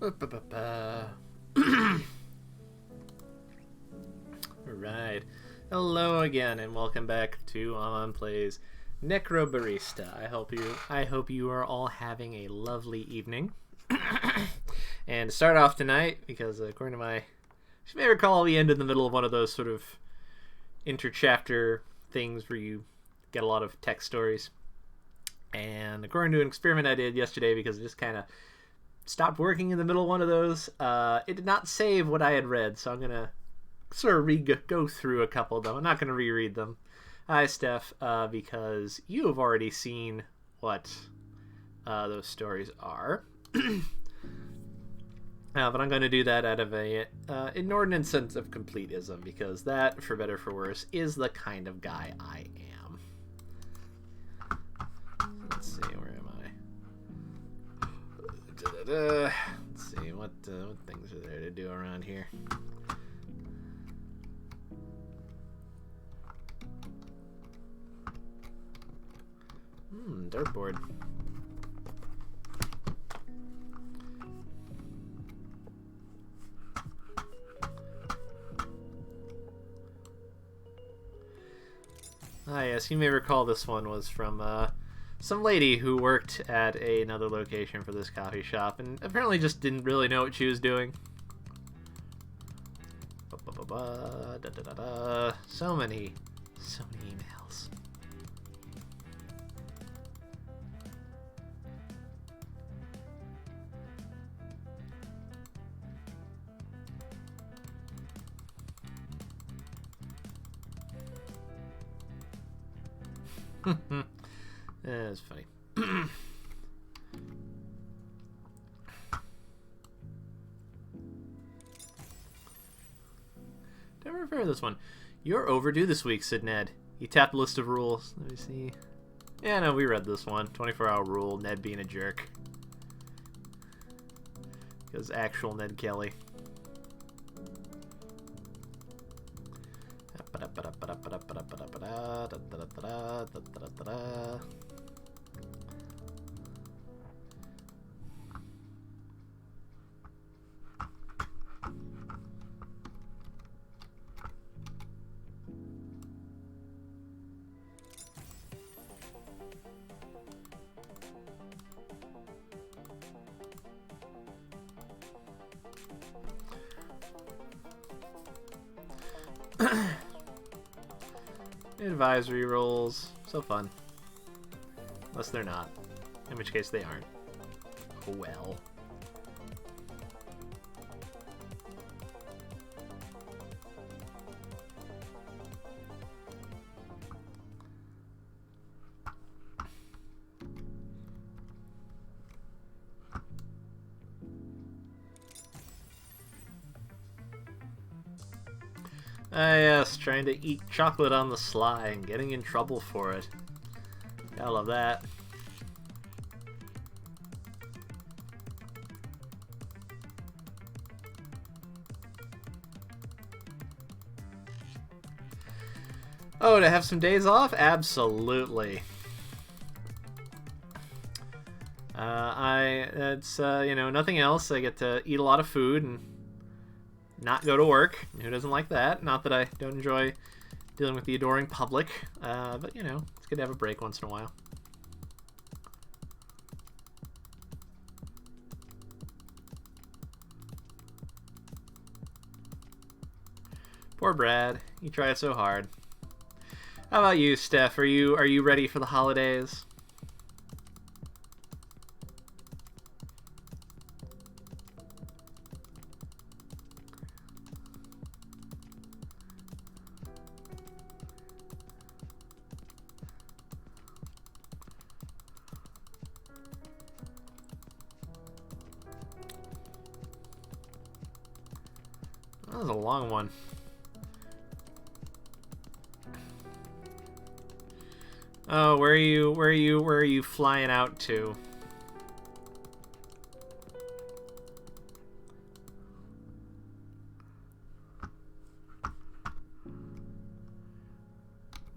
Alright. Hello again and welcome back to Amon Plays Necrobarista. I hope you are all having a lovely evening. And to start off tonight, because according to you may recall we end in the middle of one of those sort of interchapter things where you get a lot of text stories. And according to an experiment I did yesterday, because it just kind of stopped working in the middle of one of those, it did not save what I had read, so I'm going to sort of go through a couple of them. I'm not going to reread them. Hi, Steph, because you have already seen what those stories are. But I'm going to do that out of a inordinate sense of completism, because that, for better or for worse, is the kind of guy I am. Let's see, where am I? Let's see, what things are there to do around here? Dartboard. Ah, yes, you may recall this one was from some lady who worked at another location for this coffee shop and apparently just didn't really know what she was doing. So many emails. That's funny. Don't remember this one. You're overdue this week, said Ned. He tapped a list of rules. Let me see. Yeah, no, we read this one. 24-hour rule, Ned being a jerk. Because actual Ned Kelly. Advisory rolls. So fun. Unless they're not. In which case they aren't. Oh well. Ah yes, trying to eat chocolate on the sly and getting in trouble for it. Gotta love that. Oh, to have some days off? Absolutely. It's nothing else. I get to eat a lot of food and not go to work. Who doesn't like that? Not that I don't enjoy dealing with the adoring public, but it's good to have a break once in a while. Poor Brad, he tried so hard. How about you, Steph? Are you ready for the holidays? That was a long one. Oh, where are you flying out to?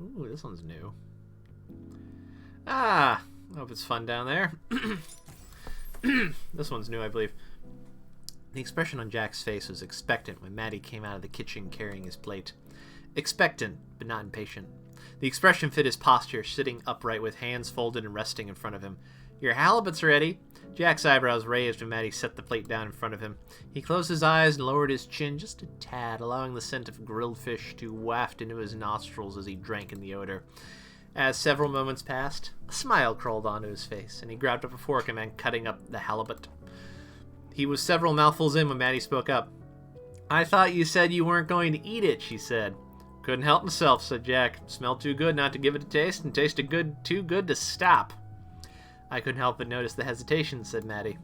Ooh, this one's new. Ah, I hope it's fun down there. This one's new, I believe. The expression on Jack's face was expectant when Maddie came out of the kitchen carrying his plate. Expectant, but not impatient. The expression fit his posture, sitting upright with hands folded and resting in front of him. "Your halibut's ready." Jack's eyebrows raised when Maddie set the plate down in front of him. He closed his eyes and lowered his chin just a tad, allowing the scent of grilled fish to waft into his nostrils as he drank in the odor. As several moments passed, a smile crawled onto his face, and he grabbed up a fork and began cutting up the halibut. He was several mouthfuls in when Maddie spoke up. "I thought you said you weren't going to eat it," she said. "Couldn't help myself," said Jack. "Smelled too good not to give it a taste, and tasted too good to stop." "I couldn't help but notice the hesitation," said Maddie.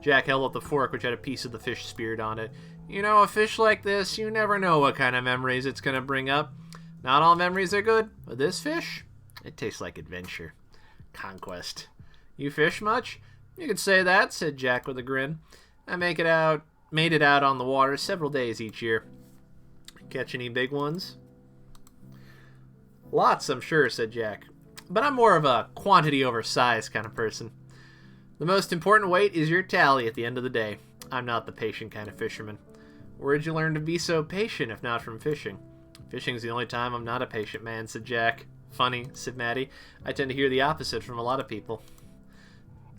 Jack held up the fork, which had a piece of the fish speared on it. "You know, a fish like this, you never know what kind of memories it's going to bring up. Not all memories are good, but this fish, it tastes like adventure. Conquest. You fish much?" "You could say that," said Jack with a grin. "I made it out on the water several days each year." "Catch any big ones?" "Lots, I'm sure," said Jack. "But I'm more of a quantity over size kind of person. The most important weight is your tally at the end of the day. I'm not the patient kind of fisherman." "Where'd you learn to be so patient if not from fishing?" "Fishing's the only time I'm not a patient man," said Jack. "Funny," said Maddie. "I tend to hear the opposite from a lot of people."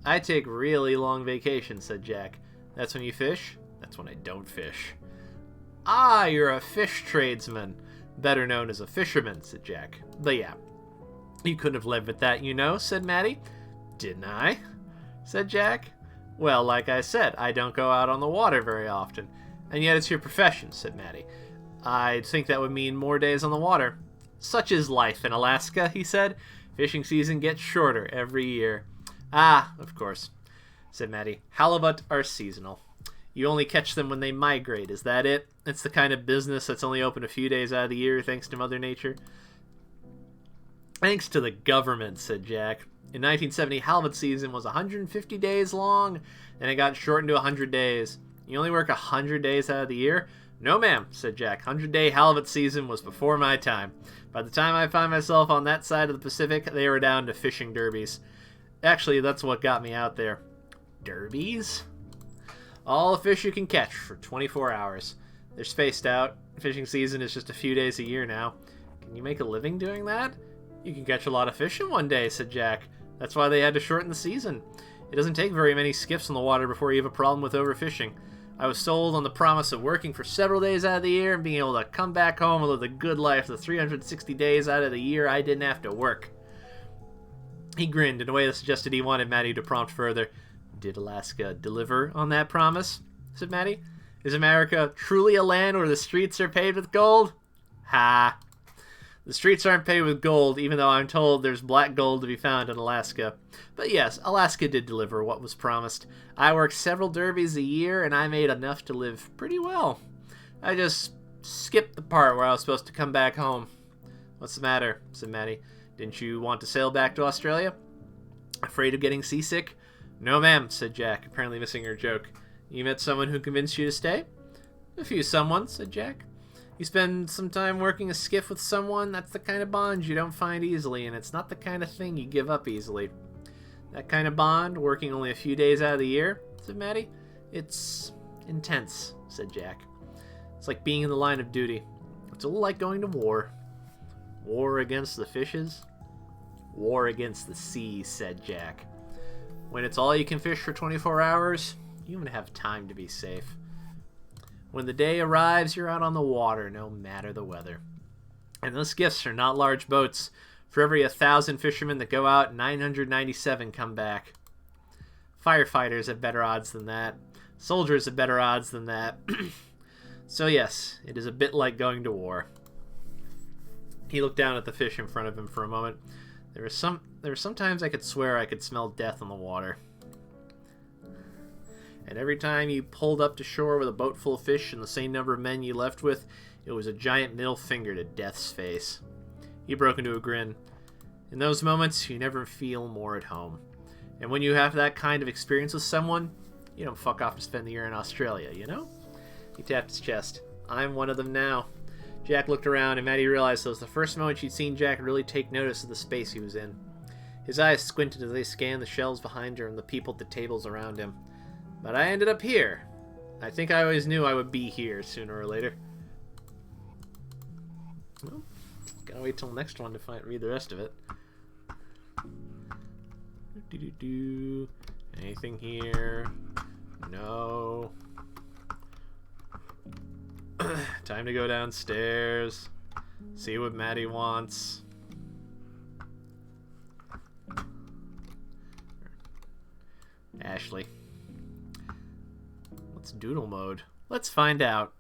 "I take really long vacations," said Jack. "That's when you fish?" "That's when I don't fish." "Ah, you're a fish tradesman. Better known as a fisherman," said Jack. "But yeah, you couldn't have lived with that, you know," said Maddie. "Didn't I?" said Jack. "Well, like I said, I don't go out on the water very often. And yet it's your profession," said Maddie. "I'd think that would mean more days on the water." "Such is life in Alaska," he said. "Fishing season gets shorter every year." "Ah, of course," said Maddie. "Halibut are seasonal. You only catch them when they migrate, is that it? It's the kind of business that's only open a few days out of the year thanks to Mother Nature?" "Thanks to the government," said Jack. "In 1970, halibut season was 150 days long, and it got shortened to 100 days. You only work 100 days out of the year?" "No, ma'am," said Jack. 100-day halibut season was before my time. By the time I found myself on that side of the Pacific, they were down to fishing derbies. Actually, that's what got me out there." "Derbies?" "All the fish you can catch for 24 hours. They're spaced out. Fishing season is just a few days a year now." "Can you make a living doing that?" "You can catch a lot of fish in one day," said Jack. "That's why they had to shorten the season. It doesn't take very many skiffs on the water before you have a problem with overfishing. I was sold on the promise of working for several days out of the year and being able to come back home and live the good life the 360 days out of the year I didn't have to work." He grinned in a way that suggested he wanted Maddie to prompt further. "Did Alaska deliver on that promise?" said Maddie. "Is America truly a land where the streets are paved with gold?" "Ha! The streets aren't paved with gold, even though I'm told there's black gold to be found in Alaska. But yes, Alaska did deliver what was promised. I worked several derbies a year, and I made enough to live pretty well. I just skipped the part where I was supposed to come back home." "What's the matter?" said Maddie. "Didn't you want to sail back to Australia?" "Afraid of getting seasick?" "No, ma'am," said Jack, apparently missing her joke. "You met someone who convinced you to stay?" "A few someone," said Jack. "You spend some time working a skiff with someone, that's the kind of bond you don't find easily, and it's not the kind of thing you give up easily." "That kind of bond, working only a few days out of the year?" said Maddie. "It's intense," said Jack. "It's like being in the line of duty. It's a little like going to war." "War against the fishes?" "War against the sea," said Jack. "When it's all you can fish for 24 hours, you don't have time to be safe. When the day arrives, you're out on the water, no matter the weather. And those skiffs are not large boats. For every 1,000 fishermen that go out, 997 come back. Firefighters have better odds than that. Soldiers have better odds than that. So yes, it is a bit like going to war." He looked down at the fish in front of him for a moment. There were some times I could swear I could smell death on the water. And every time you pulled up to shore with a boat full of fish and the same number of men you left with, it was a giant middle finger to death's face. He broke into a grin. "In those moments, you never feel more at home. And when you have that kind of experience with someone, you don't fuck off to spend the year in Australia, you know?" He tapped his chest. "I'm one of them now." Jack looked around, and Maddie realized that was the first moment she'd seen Jack really take notice of the space he was in. His eyes squinted as they scanned the shelves behind her and the people at the tables around him. But I ended up here. I think I always knew I would be here sooner or later. Well, gotta wait till next one to read the rest of it. Anything here? No. Time to go downstairs. See what Maddie wants. Ashley. What's doodle mode? Let's find out.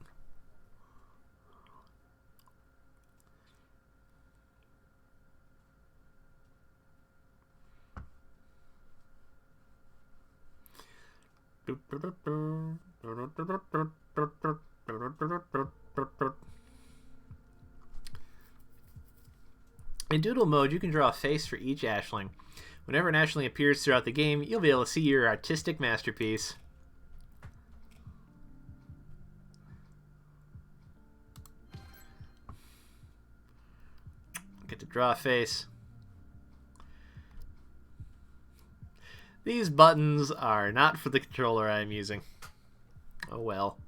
In doodle mode, you can draw a face for each Ashling. Whenever an Ashling appears throughout the game, you'll be able to see your artistic masterpiece. Get to draw a face. These buttons are not for the controller I'm using. Oh well.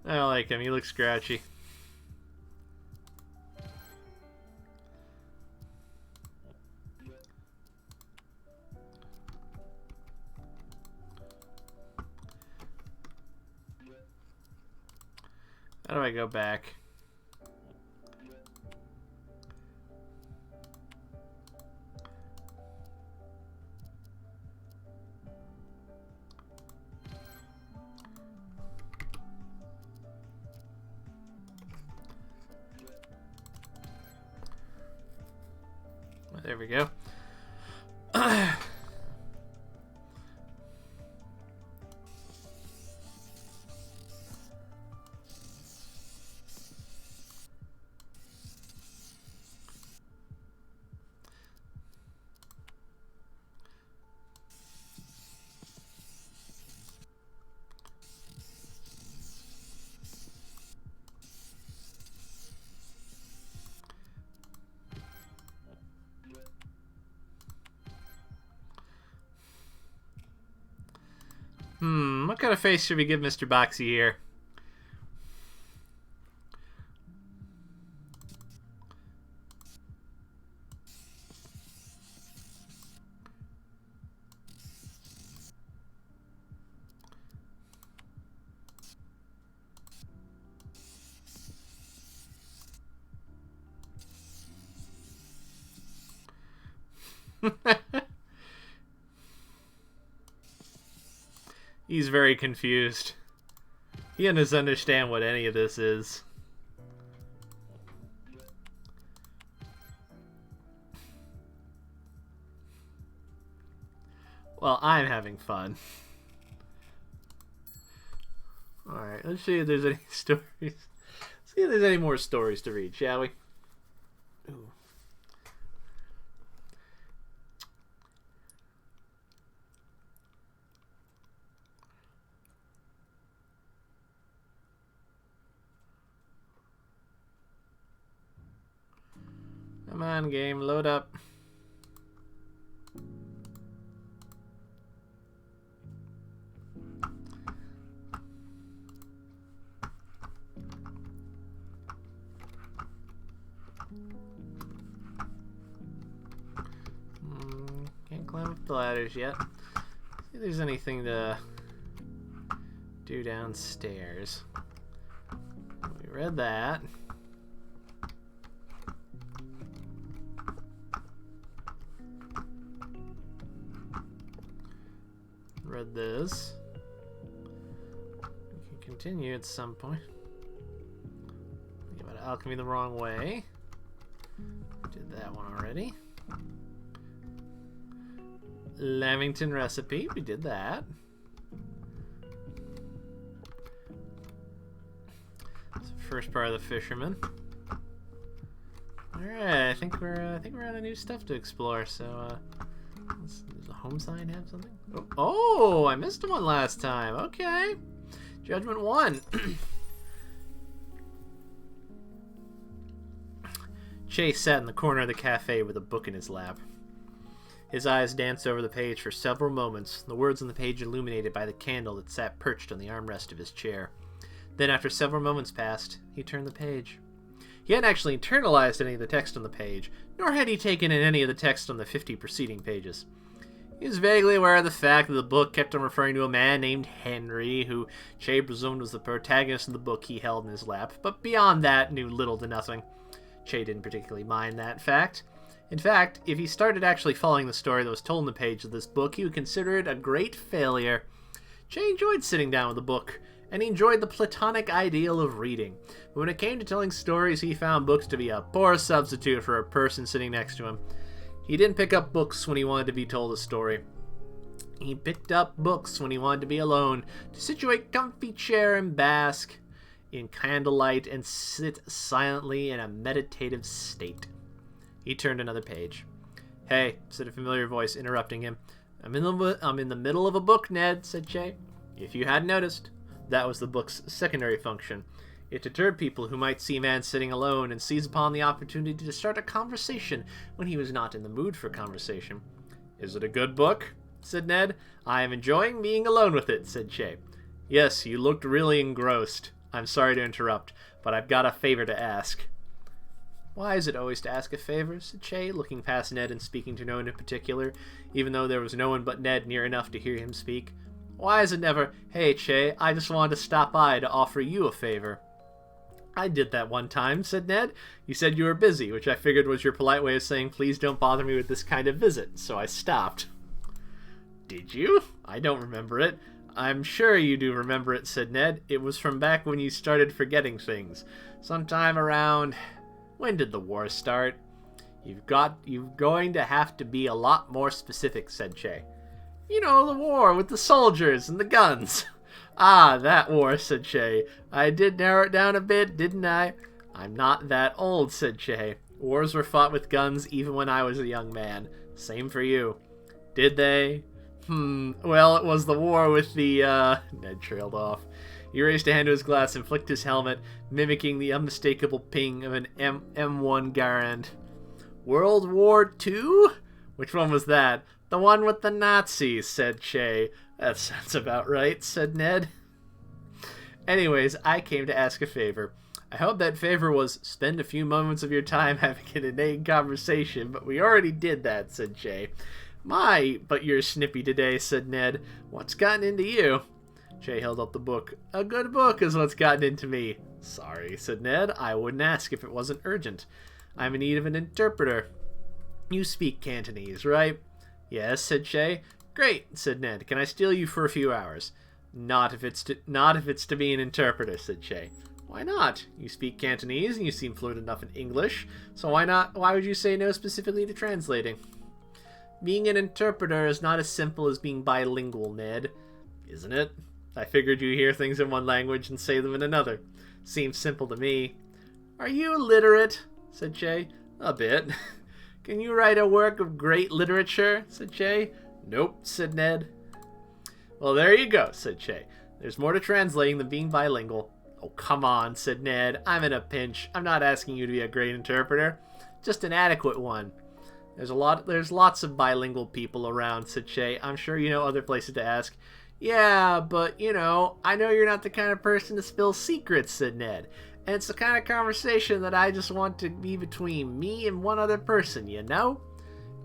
I don't like him. He looks scratchy. How do I go back? There we go. What kind of face should we give Mr. Boxy here? He's very confused. He doesn't understand what any of this is. Well, I'm having fun. Alright, let's see if there's any stories. See if there's any more stories to read, shall we? Ooh. Come on, game, load up. Can't climb up the ladders yet. See if there's anything to do downstairs. We read that. Read this. We can continue at some point. Think about alchemy the wrong way. Did that one already. Lamington recipe, we did that. First part of the fisherman. Alright, I think we're out of new stuff to explore, so does the home sign have something? Oh, I missed one last time. Okay. Judgment 1. Chase sat in the corner of the cafe with a book in his lap. His eyes danced over the page for several moments, the words on the page illuminated by the candle that sat perched on the armrest of his chair. Then, after several moments passed, he turned the page. He hadn't actually internalized any of the text on the page, nor had he taken in any of the text on the 50 preceding pages. He was vaguely aware of the fact that the book kept on referring to a man named Henry, who Che presumed was the protagonist of the book he held in his lap, but beyond that, knew little to nothing. Che didn't particularly mind that fact. In fact, if he started actually following the story that was told in the page of this book, he would consider it a great failure. Che enjoyed sitting down with a book, and he enjoyed the platonic ideal of reading. But when it came to telling stories, he found books to be a poor substitute for a person sitting next to him. He didn't pick up books when he wanted to be told a story. He picked up books when he wanted to be alone, to situate comfy chair and bask in candlelight and sit silently in a meditative state. He turned another page. "Hey," said a familiar voice, interrupting him. I'm in the middle of a book, Ned," said Che. If you hadn't noticed, that was the book's secondary function. It deterred people who might see a man sitting alone and seize upon the opportunity to start a conversation when he was not in the mood for conversation. "Is it a good book?" said Ned. "I am enjoying being alone with it," said Che. "Yes, you looked really engrossed. I'm sorry to interrupt, but I've got a favor to ask." "Why is it always to ask a favor?" said Che, looking past Ned and speaking to no one in particular, even though there was no one but Ned near enough to hear him speak. "Why is it never, 'Hey, Che, I just wanted to stop by to offer you a favor'?" "I did that one time," said Ned. "You said you were busy, which I figured was your polite way of saying, 'Please don't bother me with this kind of visit,' so I stopped." "Did you? I don't remember it." "I'm sure you do remember it," said Ned. "It was from back when you started forgetting things. Sometime around... When did the war start?" You're going to have to be a lot more specific," said Che. "You know, the war with the soldiers and the guns." "Ah, that war," said Che. "I did narrow it down a bit, didn't I?" "I'm not that old," said Che. "Wars were fought with guns even when I was a young man. Same for you." "Did they?" Well, it was the war with the, Ned trailed off. He raised a hand to his glass and flicked his helmet, mimicking the unmistakable ping of an M1 Garand. "World War II? Which one was that?" "The one with the Nazis," said Che. "That sounds about right," said Ned. "Anyways, I came to ask a favor. I hope that favor was spend a few moments of your time having an inane conversation, but we already did that," said Che. "My, but you're snippy today," said Ned. "What's gotten into you?" Che held up the book. "A good book is what's gotten into me." "Sorry," said Ned. "I wouldn't ask if it wasn't urgent. I'm in need of an interpreter." "You speak Cantonese, right?" "Yes," said Che. "Great," said Ned. "Can I steal you for a few hours?" Not if it's to be an interpreter," said Che. "Why not? You speak Cantonese and you seem fluent enough in English, so why not? Why would you say no specifically to translating?" "Being an interpreter is not as simple as being bilingual, Ned." "Isn't it? I figured you hear things in one language and say them in another. Seems simple to me." "Are you literate?" said Che. "A bit." "Can you write a work of great literature?" said Che. "Nope," said Ned. "Well, there you go," said Che. "There's more to translating than being bilingual." "Oh, come on," said Ned. "I'm in a pinch. I'm not asking you to be a great interpreter. Just an adequate one." There's lots of bilingual people around," said Che. "I'm sure you know other places to ask." "Yeah, but, I know you're not the kind of person to spill secrets," said Ned. "And it's the kind of conversation that I just want to be between me and one other person, you know?"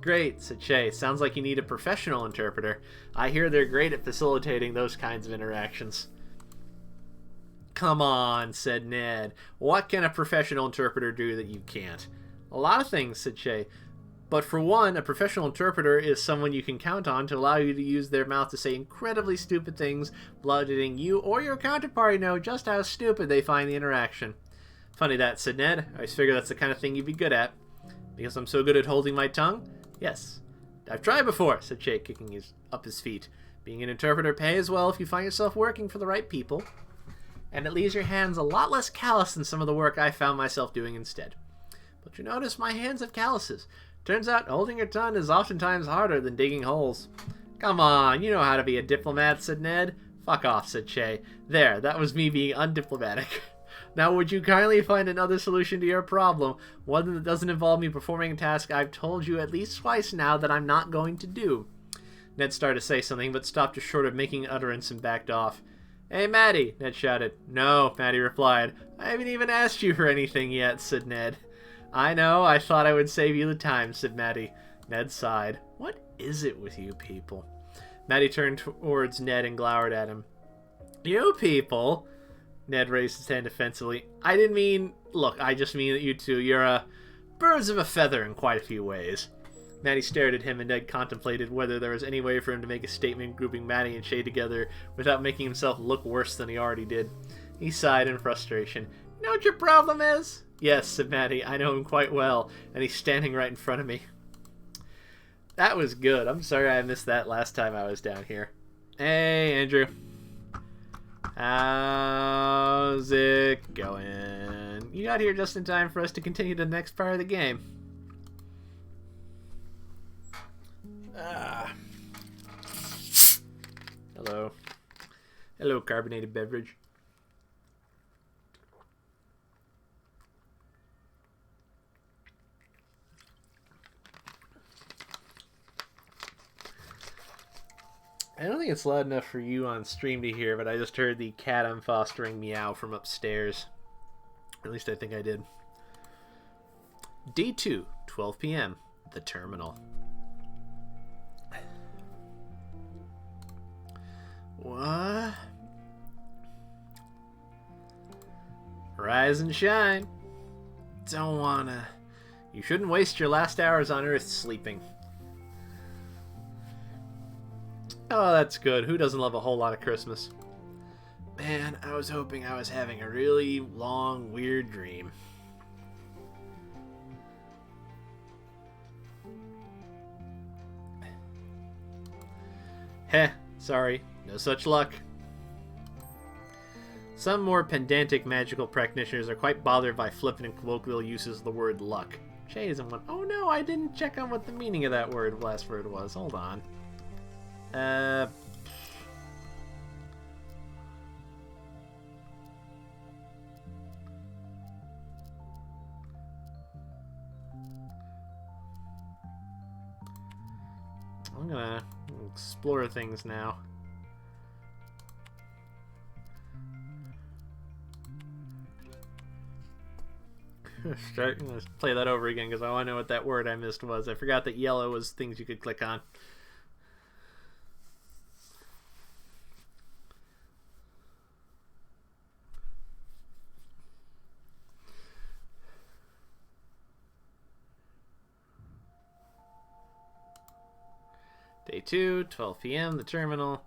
"Great," said Che. "Sounds like you need a professional interpreter. I hear they're great at facilitating those kinds of interactions." "Come on," said Ned. "What can a professional interpreter do that you can't?" "A lot of things," said Che. "But for one, a professional interpreter is someone you can count on to allow you to use their mouth to say incredibly stupid things, letting you or your counterparty know just how stupid they find the interaction." "Funny that," said Ned. "I always figure that's the kind of thing you'd be good at." "Because I'm so good at holding my tongue?" "Yes." "I've tried before," said Che, kicking up his feet. "Being an interpreter pays well if you find yourself working for the right people. And it leaves your hands a lot less callous than some of the work I found myself doing instead. But you notice my hands have calluses. Turns out holding your tongue is oftentimes harder than digging holes. Come on, you know how to be a diplomat, said Ned. Fuck off, said Che. There, that was me being undiplomatic. Now would you kindly find another solution to your problem, one that doesn't involve me performing a task I've told you at least twice now that I'm not going to do. Ned started to say something, but stopped just short of making utterance and backed off. Hey, Maddie, Ned shouted. No, Maddie replied. I haven't even asked you for anything yet, said Ned. I know, I thought I would save you the time, said Maddie. Ned sighed. What is it with you people? Maddie turned towards Ned and glowered at him. You people? Ned raised his hand defensively. I didn't mean... Look, I just mean that you two, you're, birds of a feather in quite a few ways. Maddie stared at him, and Ned contemplated whether there was any way for him to make a statement grouping Maddie and Shay together without making himself look worse than he already did. He sighed in frustration. You know what your problem is? Yes, said Maddie. I know him quite well, and he's standing right in front of me. That was good. I'm sorry I missed that last time I was down here. Hey, Andrew. How's it going? You got here just in time for us to continue the next part of the game. Hello. Hello, carbonated beverage. I don't think it's loud enough for you on stream to hear, but I just heard the cat I'm fostering meow from upstairs. At least I think I did. Day 2, 12 p.m. The Terminal. What? Rise and shine. Don't wanna. You shouldn't waste your last hours on Earth sleeping. Oh, that's good. Who doesn't love a whole lot of Christmas? Man, I was hoping I was having a really long, weird dream. Heh, sorry. No such luck. Some more pedantic magical practitioners are quite bothered by flippant and colloquial uses of the word luck. Shay isn't one. Oh no, I didn't check on what the meaning of that last word was. Hold on. I'm gonna explore things now. I'm gonna play that over again because I want to know what that word I missed was. I forgot that yellow was things you could click on. Day 2, 12 p.m. The Terminal.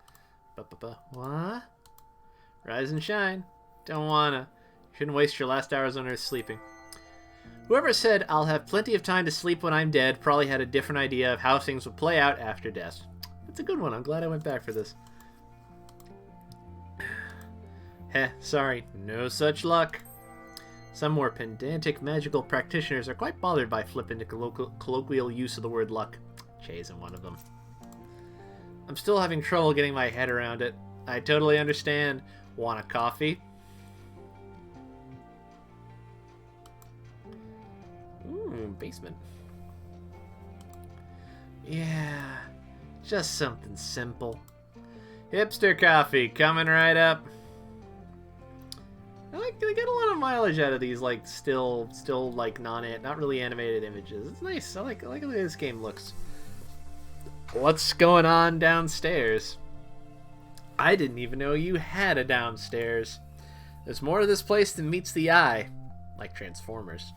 What? Rise and shine. Don't wanna. Shouldn't waste your last hours on Earth sleeping. Whoever said, I'll have plenty of time to sleep when I'm dead, probably had a different idea of how things would play out after death. That's a good one. I'm glad I went back for this. Heh, sorry. No such luck. Some more pedantic magical practitioners are quite bothered by flippant and colloquial use of the word luck. Che isn't one of them. I'm still having trouble getting my head around it. I totally understand. Want a coffee? Basement. Yeah, just something simple. Hipster coffee coming right up. I get a lot of mileage out of these, like still like not really animated images. It's nice. I like the way this game looks. What's going on downstairs? I didn't even know you had a downstairs. There's more to this place than meets the eye, like Transformers.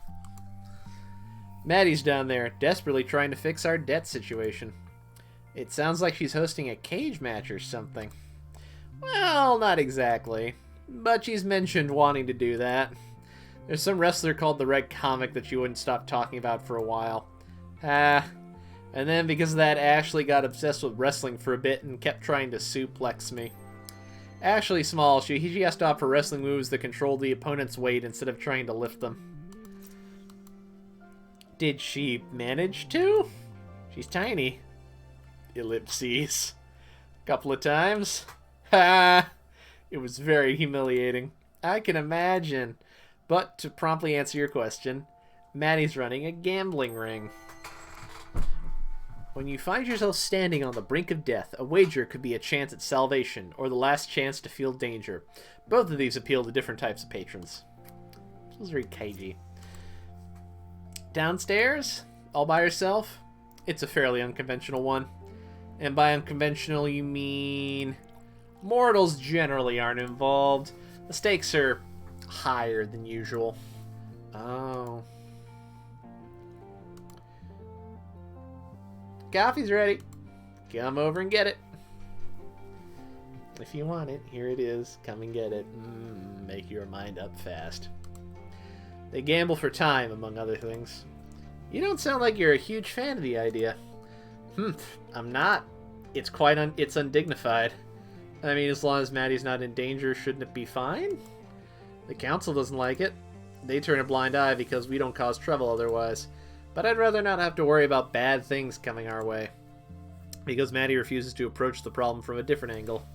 Maddie's down there, desperately trying to fix our debt situation. It sounds like she's hosting a cage match or something. Well, not exactly. But she's mentioned wanting to do that. There's some wrestler called the Red Comic that she wouldn't stop talking about for a while. And then because of that, Ashley got obsessed with wrestling for a bit and kept trying to suplex me. Ashley Small, she has to offer wrestling moves that control the opponent's weight instead of trying to lift them. Did she manage to? She's tiny. Ellipses. Couple of times. Ha! It was very humiliating. I can imagine. But to promptly answer your question, Maddie's running a gambling ring. When you find yourself standing on the brink of death, a wager could be a chance at salvation, or the last chance to feel danger. Both of these appeal to different types of patrons. This was very cagey. Downstairs? All by yourself? It's a fairly unconventional one. And by unconventional, you mean... mortals generally aren't involved. The stakes are higher than usual. Oh. Coffee's ready. Come over and get it. If you want it, here it is. Come and get it. Make your mind up fast. They gamble for time, among other things. You don't sound like you're a huge fan of the idea. I'm not. It's it's undignified. I mean, as long as Maddie's not in danger, shouldn't it be fine? The council doesn't like it. They turn a blind eye because we don't cause trouble otherwise. But I'd rather not have to worry about bad things coming our way. Because Maddie refuses to approach the problem from a different angle.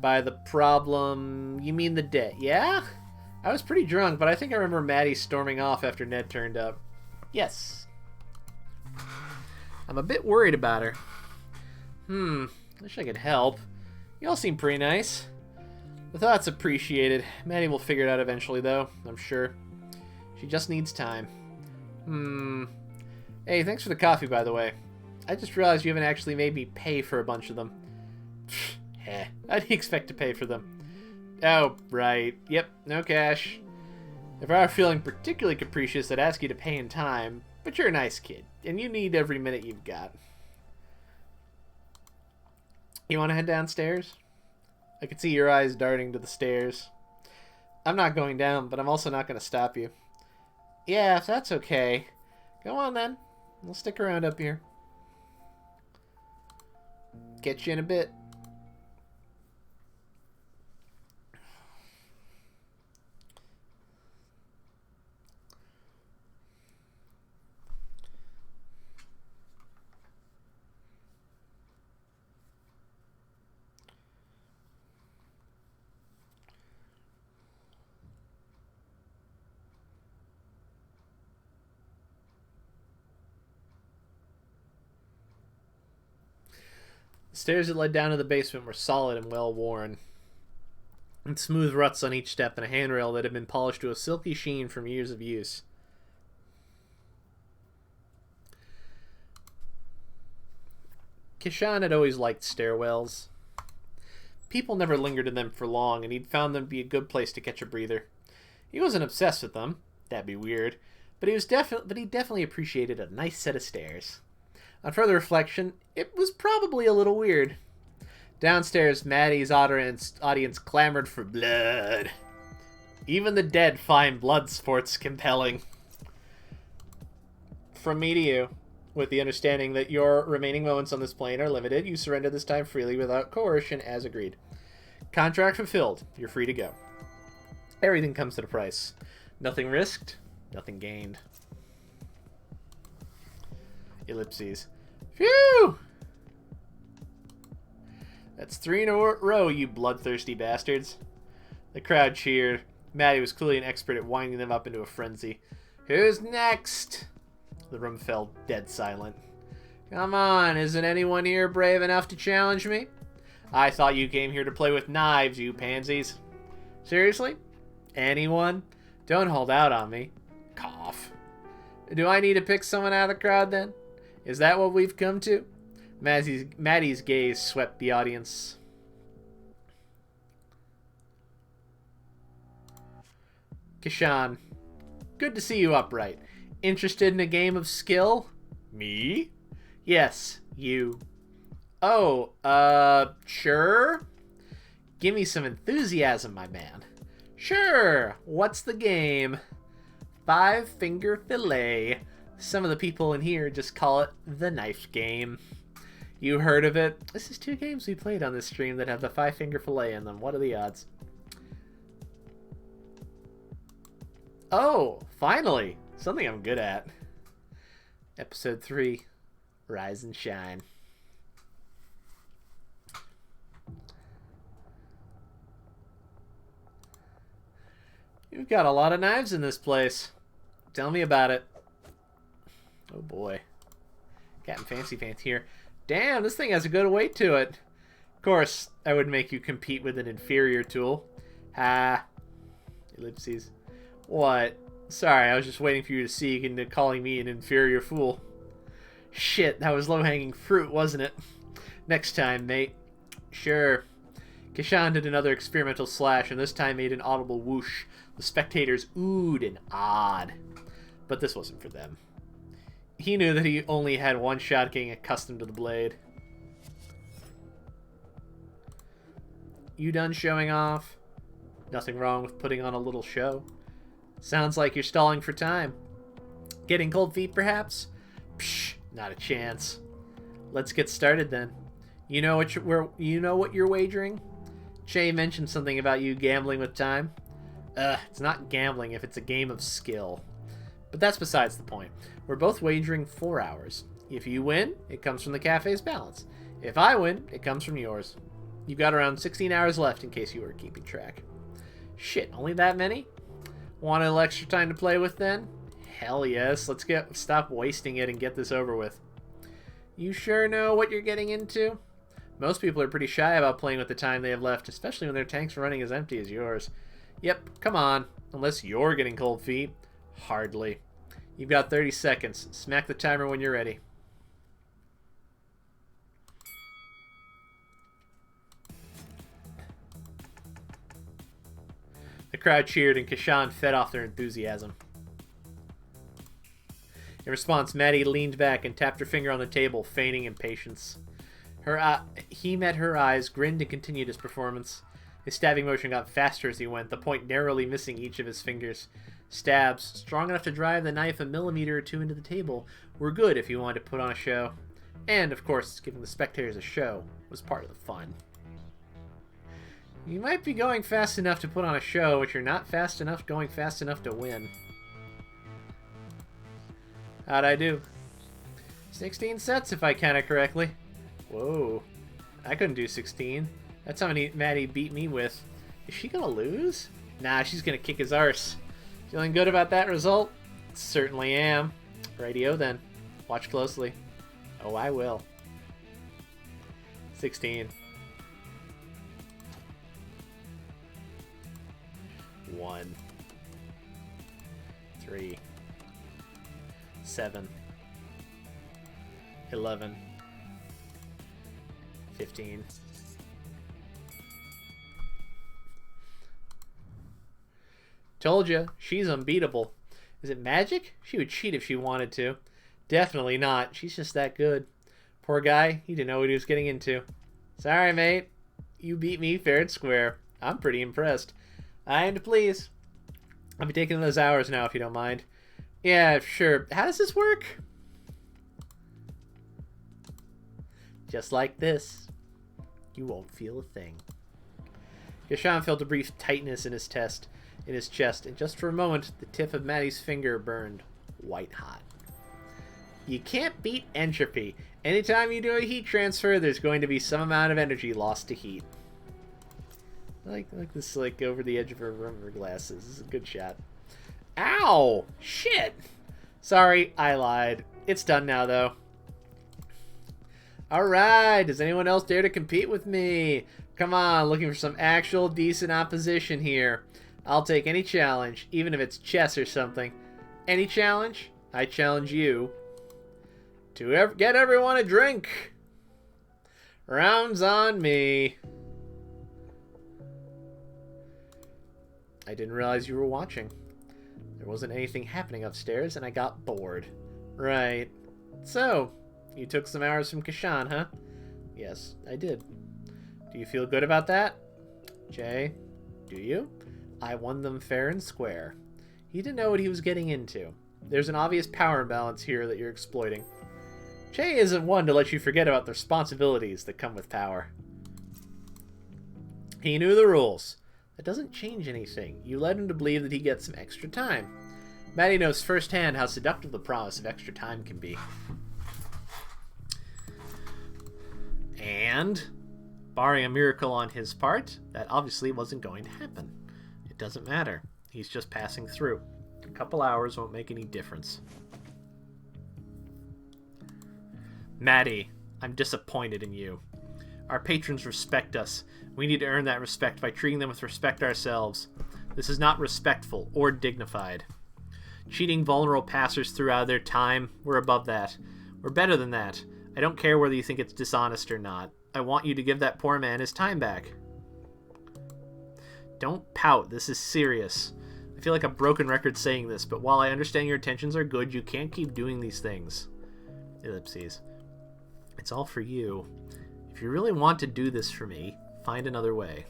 By the problem, you mean the debt, yeah? I was pretty drunk, but I think I remember Maddie storming off after Ned turned up. Yes. I'm a bit worried about her. Wish I could help. You all seem pretty nice. The thought's appreciated. Maddie will figure it out eventually, though, I'm sure. She just needs time. Hey, thanks for the coffee, by the way. I just realized you haven't actually made me pay for a bunch of them. Heh, how do you expect to pay for them? Oh, right. Yep, no cash. If I were feeling particularly capricious, I'd ask you to pay in time, but you're a nice kid, and you need every minute you've got. You want to head downstairs? I can see your eyes darting to the stairs. I'm not going down, but I'm also not going to stop you. Yeah, if that's okay. Go on then. We'll stick around up here. Get you in a bit. The stairs that led down to the basement were solid and well worn, and smooth ruts on each step and a handrail that had been polished to a silky sheen from years of use. Kishan had always liked stairwells. People never lingered in them for long, and he'd found them to be a good place to catch a breather. He wasn't obsessed with them. That'd be weird. But he definitely appreciated a nice set of stairs. On further reflection, it was probably a little weird. Downstairs, Maddie's audience clamored for blood. Even the dead find blood sports compelling. From me to you, with the understanding that your remaining moments on this plane are limited, you surrender this time freely without coercion as agreed. Contract fulfilled. You're free to go. Everything comes at a price. Nothing risked, nothing gained. Ellipses. Phew! That's 3 in a row, you bloodthirsty bastards. The crowd cheered. Maddie was clearly an expert at winding them up into a frenzy. Who's next? The room fell dead silent. Come on, isn't anyone here brave enough to challenge me? I thought you came here to play with knives, you pansies. Seriously? Anyone? Don't hold out on me. Cough. Do I need to pick someone out of the crowd then? Is that what we've come to? Maddie's gaze swept the audience. Kishan. Good to see you upright. Interested in a game of skill? Me? Yes, you. Oh, sure? Give me some enthusiasm, my man. Sure. What's the game? 5-finger fillet. Some of the people in here just call it the knife game. You heard of it? This is 2 games we played on this stream that have the 5-finger fillet in them. What are the odds? Oh, finally. Something I'm good at. Episode 3, Rise and Shine. You've got a lot of knives in this place. Tell me about it. Oh boy. Captain Fancy Pants here. Damn, this thing has a good weight to it. Of course, I would make you compete with an inferior tool. Ha. Ellipses. What? Sorry, I was just waiting for you to seek into calling me an inferior fool. Shit, that was low-hanging fruit, wasn't it? Next time, mate. Sure. Kashan did another experimental slash, and this time made an audible whoosh. The spectators oohed and ahed. But this wasn't for them. He knew that he only had one shot getting accustomed to the blade. You done showing off? Nothing wrong with putting on a little show. Sounds like you're stalling for time. Getting cold feet, perhaps? Psh, not a chance. Let's get started then. You know what you're wagering? Che mentioned something about you gambling with time. It's not gambling if it's a game of skill. But that's besides the point. We're both wagering 4 hours. If you win, it comes from the cafe's balance. If I win, it comes from yours. You've got around 16 hours left in case you were keeping track. Shit, only that many? Want a little extra time to play with then? Hell yes, let's stop wasting it and get this over with. You sure know what you're getting into? Most people are pretty shy about playing with the time they have left, especially when their tanks are running as empty as yours. Yep, come on. Unless you're getting cold feet. Hardly. You've got 30 seconds. Smack the timer when you're ready. The crowd cheered and Kashan fed off their enthusiasm. In response, Maddie leaned back and tapped her finger on the table, feigning impatience. He met her eyes, grinned, and continued his performance. His stabbing motion got faster as he went, the point narrowly missing each of his fingers. Stabs, strong enough to drive the knife a millimeter or two into the table, were good if you wanted to put on a show. And, of course, giving the spectators a show was part of the fun. You might be going fast enough to put on a show, but you're not fast enough going fast enough to win. How'd I do? 16 sets if I count it correctly. Whoa. I couldn't do 16. That's how many Maddie beat me with. Is she gonna lose? Nah, she's gonna kick his arse. Feeling good about that result? Certainly am. Rightio then. Watch closely. Oh, I will. 16. 1. 3. 7. 11. 15. Told ya, she's unbeatable. Is it magic? She would cheat if she wanted to. Definitely not. She's just that good. Poor guy, he didn't know what he was getting into. Sorry, mate. You beat me fair and square. I'm pretty impressed. I am to please. I'll be taking those hours now if you don't mind. Yeah, sure. How does this work? Just like this. You won't feel a thing. Kashan felt a brief tightness in his chest, and just for a moment, the tip of Maddie's finger burned white hot. You can't beat entropy. Anytime you do a heat transfer, there's going to be some amount of energy lost to heat. I like this, like, over the edge of her river glasses. This is a good shot. Ow! Shit! Sorry, I lied. It's done now, though. Alright, does anyone else dare to compete with me? Come on, looking for some actual decent opposition here. I'll take any challenge, even if it's chess or something. Any challenge? I challenge you to get everyone a drink. Rounds on me. I didn't realize you were watching. There wasn't anything happening upstairs, and I got bored. Right. So, you took some hours from Kashan, huh? Yes, I did. Do you feel good about that? Jay, do you? I won them fair and square. He didn't know what he was getting into. There's an obvious power imbalance here that you're exploiting. Jay isn't one to let you forget about the responsibilities that come with power. He knew the rules. That doesn't change anything. You led him to believe that he gets some extra time. Maddie knows firsthand how seductive the promise of extra time can be. And, barring a miracle on his part, that obviously wasn't going to happen. It doesn't matter. He's just passing through. A couple hours won't make any difference. Maddie, I'm disappointed in you. Our patrons respect us. We need to earn that respect by treating them with respect ourselves. This is not respectful or dignified. Cheating vulnerable passers throughout their time, we're above that. We're better than that. I don't care whether you think it's dishonest or not. I want you to give that poor man his time back. Don't pout. This is serious. I feel like a broken record saying this, but while I understand your intentions are good, you can't keep doing these things. Ellipses. It's all for you. If you really want to do this for me, find another way.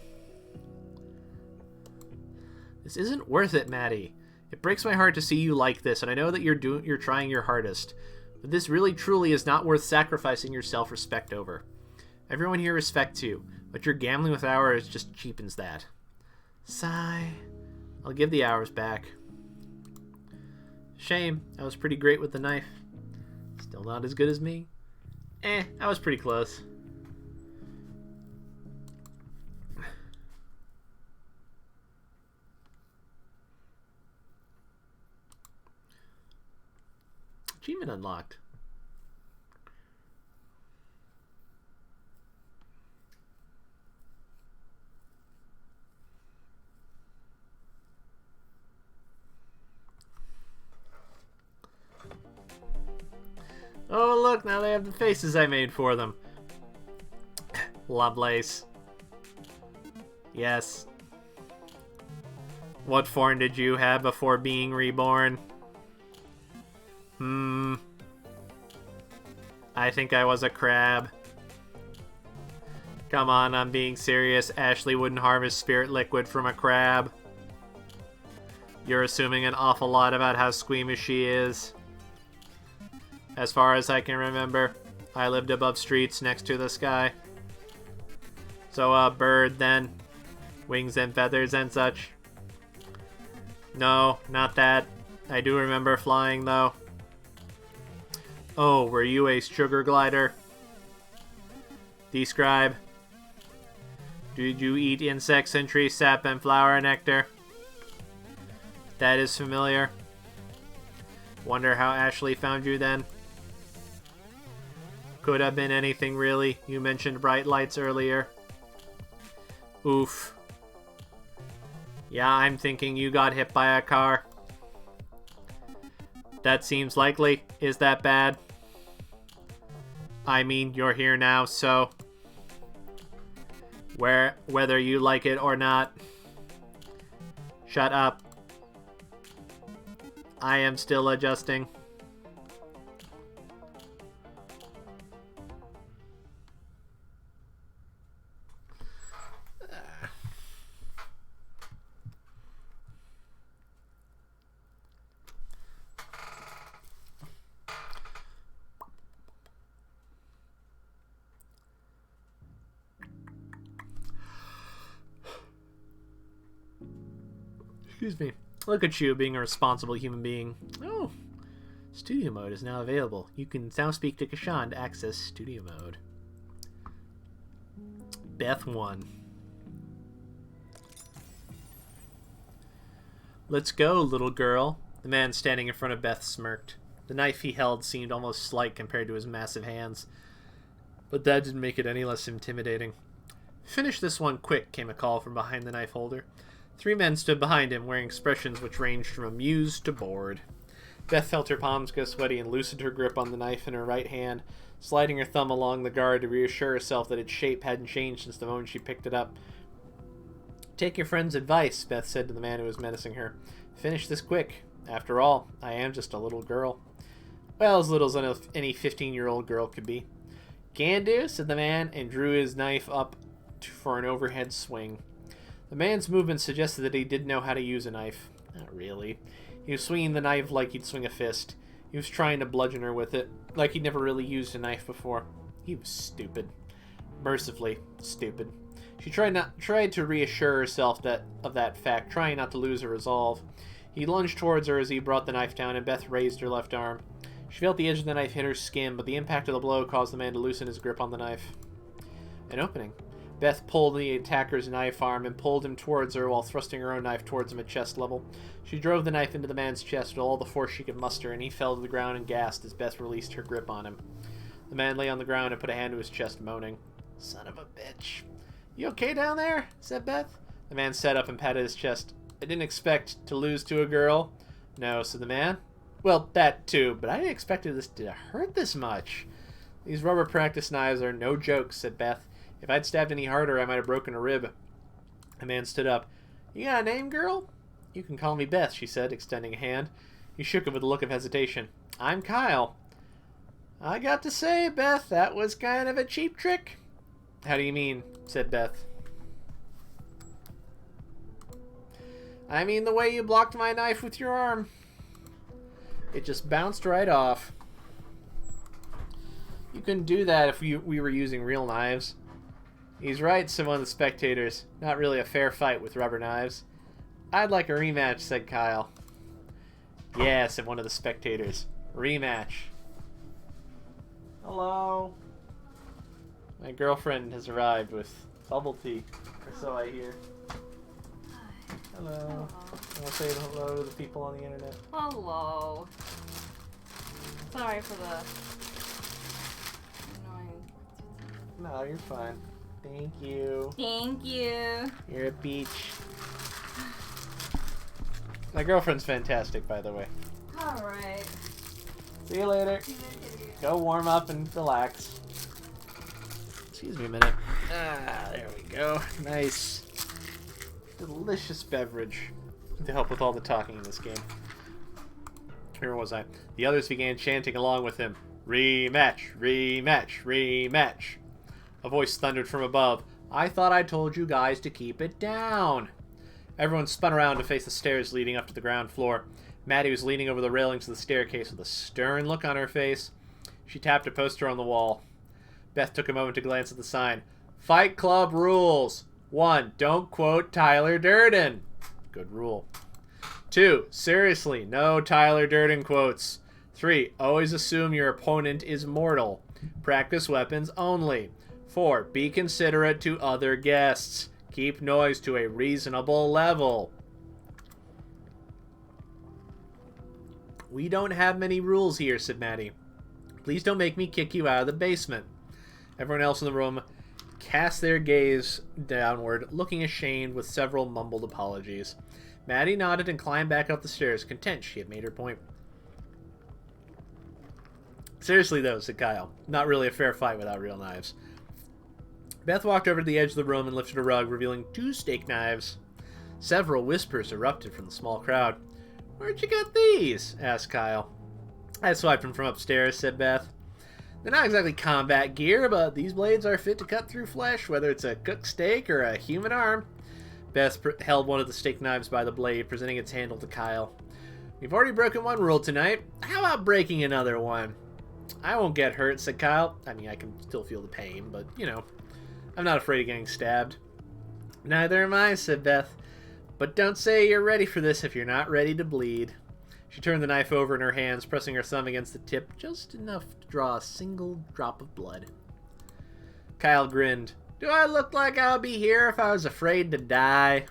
This isn't worth it, Maddie. It breaks my heart to see you like this, and I know that you're trying your hardest. But this really truly is not worth sacrificing your self-respect over. Everyone here respects you, but your gambling with hours just cheapens that. Sigh. I'll give the hours back. Shame. I was pretty great with the knife. Still not as good as me. I was pretty close. Achievement unlocked. Oh, look, now they have the faces I made for them. Lovelace. Yes. What form did you have before being reborn? I think I was a crab. Come on, I'm being serious. Ashley wouldn't harvest spirit liquid from a crab. You're assuming an awful lot about how squeamish she is. As far as I can remember, I lived above streets next to the sky. So a bird then. Wings and feathers and such. No, not that. I do remember flying though. Oh, were you a sugar glider? Describe. Did you eat insects and tree sap and flower nectar? That is familiar. Wonder how Ashley found you then. Could have been anything really. You mentioned bright lights earlier. Oof. Yeah, I'm thinking you got hit by a car. That seems likely. Is that bad? I mean, you're here now, so... whether you like it or not... Shut up. I am still adjusting. Excuse me. Look at you being a responsible human being. Oh, studio mode is now available. You can now speak to Kashan to access studio mode. Beth 1. Let's go, little girl. The man standing in front of Beth smirked. The knife he held seemed almost slight compared to his massive hands. But that didn't make it any less intimidating. Finish this one quick, came a call from behind the knife holder. 3 men stood behind him, wearing expressions which ranged from amused to bored. Beth felt her palms go sweaty and loosened her grip on the knife in her right hand, sliding her thumb along the guard to reassure herself that its shape hadn't changed since the moment she picked it up. Take your friend's advice, Beth said to the man who was menacing her. Finish this quick. After all, I am just a little girl. Well, as little as any 15-year-old girl could be. Can do, said the man, and drew his knife up for an overhead swing. The man's movement suggested that he didn't know how to use a knife. Not really. He was swinging the knife like he'd swing a fist. He was trying to bludgeon her with it, like he'd never really used a knife before. He was stupid. Mercifully stupid. She tried to reassure herself of that fact, trying not to lose her resolve. He lunged towards her as he brought the knife down, and Beth raised her left arm. She felt the edge of the knife hit her skin, but the impact of the blow caused the man to loosen his grip on the knife. An opening. Beth pulled the attacker's knife arm and pulled him towards her while thrusting her own knife towards him at chest level. She drove the knife into the man's chest with all the force she could muster, and he fell to the ground and gasped as Beth released her grip on him. The man lay on the ground and put a hand to his chest, moaning. "Son of a bitch. You okay down there?" said Beth. The man sat up and patted his chest. "I didn't expect to lose to a girl." "No," said the man. "Well, that too, but I didn't expect this to hurt this much." "These rubber practice knives are no joke," said Beth. "If I'd stabbed any harder, I might have broken a rib." The man stood up. "You got a name, girl?" "You can call me Beth," she said, extending a hand. He shook it with a look of hesitation. "I'm Kyle." "I got to say, Beth, that was kind of a cheap trick." "How do you mean?" said Beth. "I mean the way you blocked my knife with your arm. It just bounced right off." "You couldn't do that if we were using real knives." "He's right," said one of the spectators. "Not really a fair fight with rubber knives." "I'd like a rematch," said Kyle. "Yeah," said one of the spectators. "Rematch." "Hello." "My girlfriend has arrived with bubble tea, or so I hear." "Hello." I'll say hello to the people on the internet. Hello. Sorry for the annoying. No, you're fine. Thank you. Thank you. You're a peach. My girlfriend's fantastic, by the way. Alright. See you later. Go warm up and relax. Excuse me a minute. Ah, there we go. Nice. Delicious beverage to help with all the talking in this game. Where was I? The others began chanting along with him. "Rematch! Rematch! Rematch!" A voice thundered from above. "I thought I told you guys to keep it down." Everyone spun around to face the stairs leading up to the ground floor. Maddie was leaning over the railings of the staircase with a stern look on her face. She tapped a poster on the wall. Beth took a moment to glance at the sign. "Fight Club rules. 1. Don't quote Tyler Durden." Good rule. 2. Seriously, no Tyler Durden quotes. 3. Always assume your opponent is mortal. Practice weapons only. 4. Be considerate to other guests. Keep noise to a reasonable level. "We don't have many rules here," said Maddie. "Please don't make me kick you out of the basement." Everyone else in the room cast their gaze downward, looking ashamed with several mumbled apologies. Maddie nodded and climbed back up the stairs, content she had made her point. "Seriously, though," said Kyle. "Not really a fair fight without real knives." Beth walked over to the edge of the room and lifted a rug, revealing 2 steak knives. Several whispers erupted from the small crowd. "Where'd you get these?" asked Kyle. "I swiped them from upstairs," said Beth. "They're not exactly combat gear, but these blades are fit to cut through flesh, whether it's a cooked steak or a human arm." Beth held one of the steak knives by the blade, presenting its handle to Kyle. "We've already broken one rule tonight. How about breaking another one?" "I won't get hurt," said Kyle. "I mean, I can still feel the pain, but, you know, I'm not afraid of getting stabbed." "Neither am I," said Beth. "But don't say you're ready for this if you're not ready to bleed." She turned the knife over in her hands, pressing her thumb against the tip just enough to draw a single drop of blood. Kyle grinned. "Do I look like I would be here if I was afraid to die?"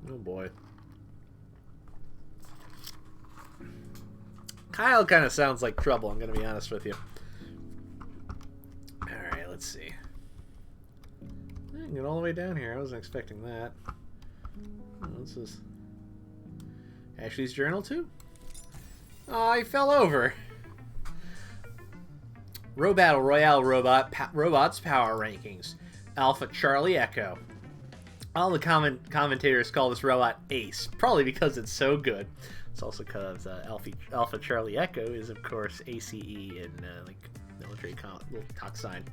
Oh boy. Kyle kind of sounds like trouble, I'm going to be honest with you. Alright, let's see. I can get all the way down here. I wasn't expecting that. This is Ashley's journal too? Oh, he fell over. Battle Royale Robots Power Rankings. Alpha Charlie Echo. All the commentators call this robot Ace, probably because it's so good. It's also because Alpha Charlie Echo is, of course, ACE in like military little talk sign.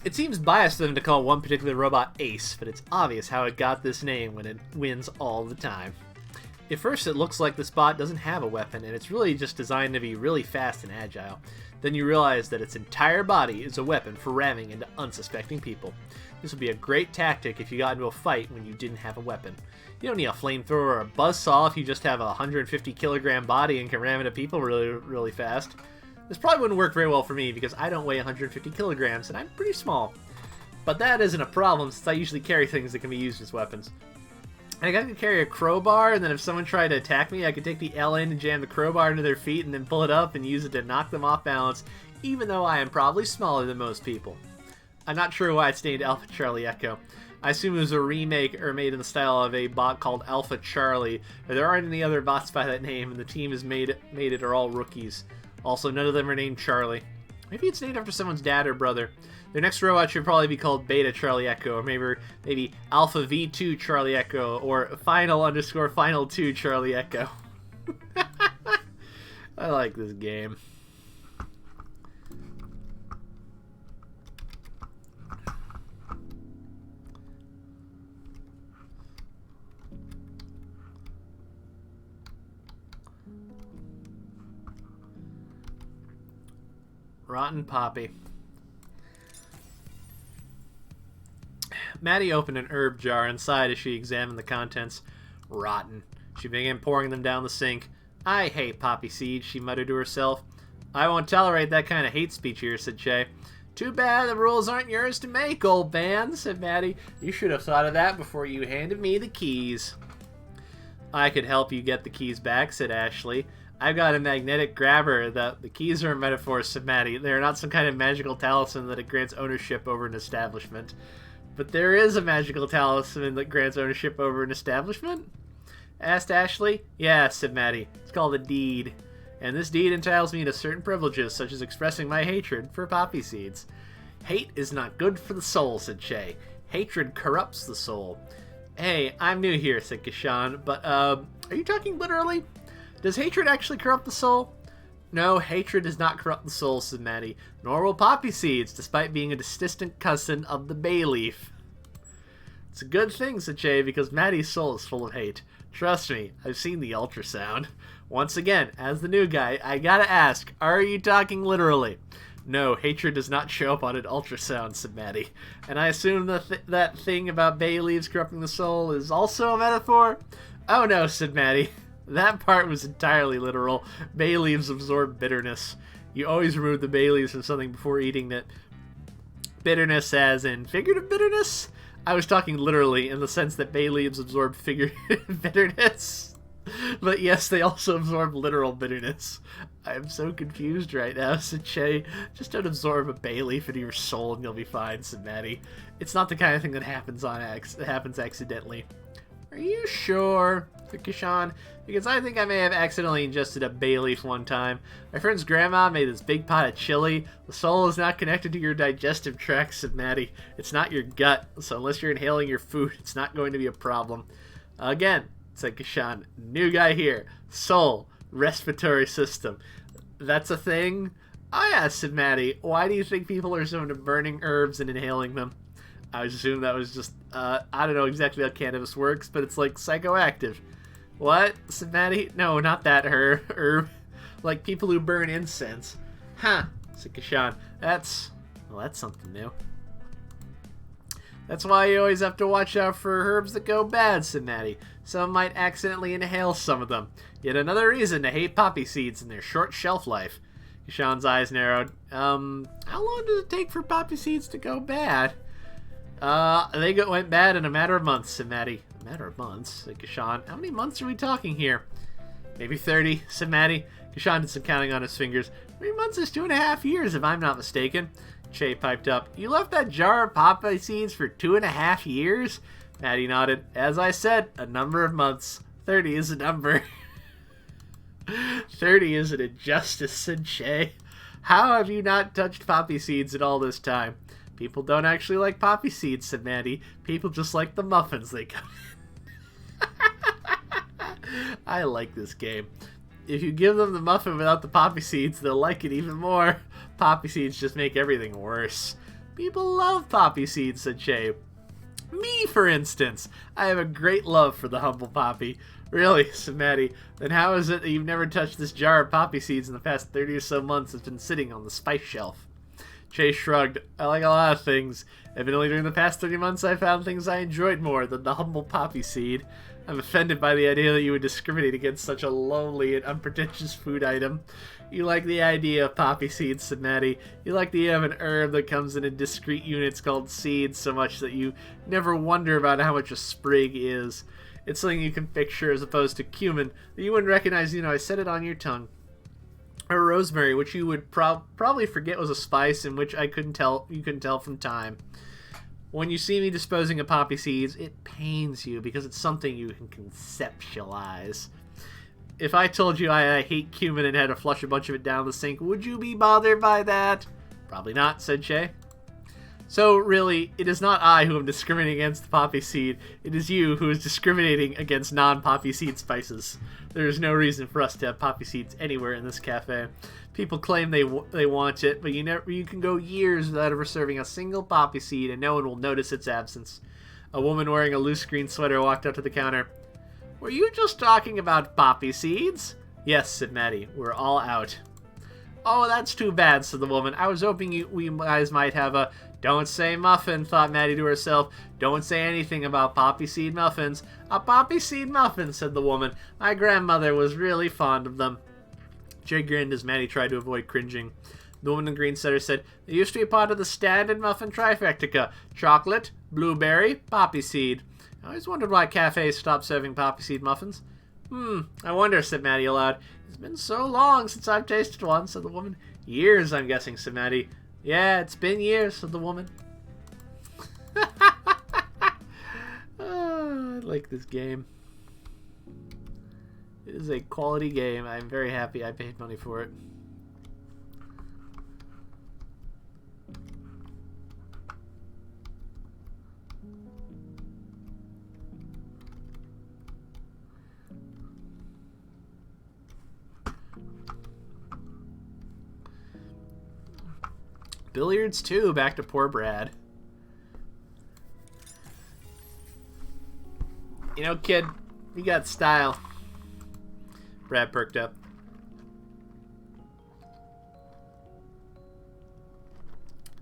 It seems biased for them to call one particular robot Ace, but it's obvious how it got this name when it wins all the time. At first, it looks like this bot doesn't have a weapon, and it's really just designed to be really fast and agile. Then you realize that its entire body is a weapon for ramming into unsuspecting people. This would be a great tactic if you got into a fight when you didn't have a weapon. You don't need a flamethrower or a buzzsaw if you just have a 150 kilogram body and can ram into people really, really fast. This probably wouldn't work very well for me because I don't weigh 150 kilograms and I'm pretty small. But that isn't a problem since I usually carry things that can be used as weapons. I could carry a crowbar, and then if someone tried to attack me, I could take the L in and jam the crowbar into their feet and then pull it up and use it to knock them off balance, even though I am probably smaller than most people. I'm not sure why it's named Alpha Charlie Echo. I assume it was a remake or made in the style of a bot called Alpha Charlie. There aren't any other bots by that name, and the team has made it are all rookies. Also, none of them are named Charlie. Maybe it's named after someone's dad or brother. Their next robot should probably be called Beta Charlie Echo, or maybe Alpha V2 Charlie Echo, or Final 2 Charlie Echo. I like this game. Rotten Poppy. Maddie opened an herb jar inside as she examined the contents. Rotten. She began pouring them down the sink. I hate poppy seeds, she muttered to herself. I won't tolerate that kind of hate speech here, said Shay. Too bad the rules aren't yours to make, old man, said Maddie. You should have thought of that before you handed me the keys. I could help you get the keys back, said Ashley. I've got a magnetic grabber. The keys are a metaphor, said Maddie. They are not some kind of magical talisman that it grants ownership over an establishment. But there is a magical talisman that grants ownership over an establishment? Asked Ashley. Yeah, said Maddie. It's called a deed. And this deed entitles me to certain privileges, such as expressing my hatred for poppy seeds. Hate is not good for the soul, said Shay. Hatred corrupts the soul. Hey, I'm new here, said Kashan, but, are you talking literally? Does hatred actually corrupt the soul? No, hatred does not corrupt the soul, said Maddie, nor will poppy seeds, despite being a distant cousin of the bay leaf. It's a good thing, said Shay, because Maddie's soul is full of hate. Trust me, I've seen the ultrasound. Once again, as the new guy, I gotta ask, are you talking literally? No, hatred does not show up on an ultrasound, said Maddie. And I assume that thing about bay leaves corrupting the soul is also a metaphor? Oh no, said Maddie. That part was entirely literal. Bay leaves absorb bitterness. You always remove the bay leaves from something before eating it. Bitterness as in figurative bitterness? I was talking literally in the sense that bay leaves absorb figurative bitterness. But yes, they also absorb literal bitterness. I am so confused right now, said Shay. Just don't absorb a bay leaf into your soul and you'll be fine, said Maddie. It's not the kind of thing that happens accidentally. Are you sure? Said Kashan. Because I think I may have accidentally ingested a bay leaf one time. My friend's grandma made this big pot of chili. The soul is not connected to your digestive tract, said Maddie. It's not your gut, so unless you're inhaling your food, it's not going to be a problem. Again, said Kashan. New guy here. Soul. Respiratory system. That's a thing? Oh yeah, said Maddie. Why do you think people are so into burning herbs and inhaling them? I assume that was just, I don't know exactly how cannabis works, but it's like psychoactive. What? Said Maddie. No, not that herb. Like people who burn incense. Huh, said Kashan. That's something new. That's why you always have to watch out for herbs that go bad, said Maddie. Some might accidentally inhale some of them. Yet another reason to hate poppy seeds and their short shelf life. Kashan's eyes narrowed. How long does it take for poppy seeds to go bad? They went bad in a matter of months, said Maddie. A matter of months, said Kashan. How many months are we talking here? Maybe 30, said Maddie. Kashan did some counting on his fingers. 3 months is 2.5 years, if I'm not mistaken. Shay piped up. You left that jar of poppy seeds for 2.5 years? Maddie nodded. As I said, a number of months. 30 is a number. 30 is an injustice, said Shay. How have you not touched poppy seeds in all this time? People don't actually like poppy seeds, said Maddie. People just like the muffins they come in. I like this game. If you give them the muffin without the poppy seeds, they'll like it even more. Poppy seeds just make everything worse. People love poppy seeds, said Shay. Me, for instance. I have a great love for the humble poppy. Really, said Maddie. Then how is it that you've never touched this jar of poppy seeds in the past 30 or so months that's been sitting on the spice shelf? Shay shrugged. I like a lot of things. Evidently, during the past 30 months, I found things I enjoyed more than the humble poppy seed. I'm offended by the idea that you would discriminate against such a lowly and unpretentious food item. You like the idea of poppy seeds, said Maddie. You like the idea of an herb that comes in discrete units called seeds so much that you never wonder about how much a sprig is. It's something you can picture as opposed to cumin that you wouldn't recognize, I said it on your tongue. Or rosemary, which you would probably forget was a spice and which you couldn't tell from time. When you see me disposing of poppy seeds, it pains you because it's something you can conceptualize. If I told you I hate cumin and had to flush a bunch of it down the sink, would you be bothered by that? Probably not, said Shay. So, really, it is not I who am discriminating against the poppy seed. It is you who is discriminating against non-poppy seed spices. There is no reason for us to have poppy seeds anywhere in this cafe. People claim they want it, but you can go years without ever serving a single poppy seed, and no one will notice its absence. A woman wearing a loose green sweater walked up to the counter. Were you just talking about poppy seeds? Yes, said Maddie. We're all out. Oh, that's too bad, said the woman. I was hoping we guys might have a don't say muffin, thought Maddie to herself. Don't say anything about poppy seed muffins. A poppy seed muffin, said the woman. My grandmother was really fond of them. Jay grinned as Maddie tried to avoid cringing. The woman in the green sweater said, They used to be part of the standard muffin trifecta. Chocolate, blueberry, poppy seed. I always wondered why cafes stopped serving poppy seed muffins. I wonder, said Maddie aloud. It's been so long since I've tasted one, said the woman. Years, I'm guessing, said Maddie. Yeah, it's been years, said the woman. I like this game. It is a quality game. I'm very happy I paid money for it. Billiards 2, back to poor Brad. Kid, you got style. Brad perked up.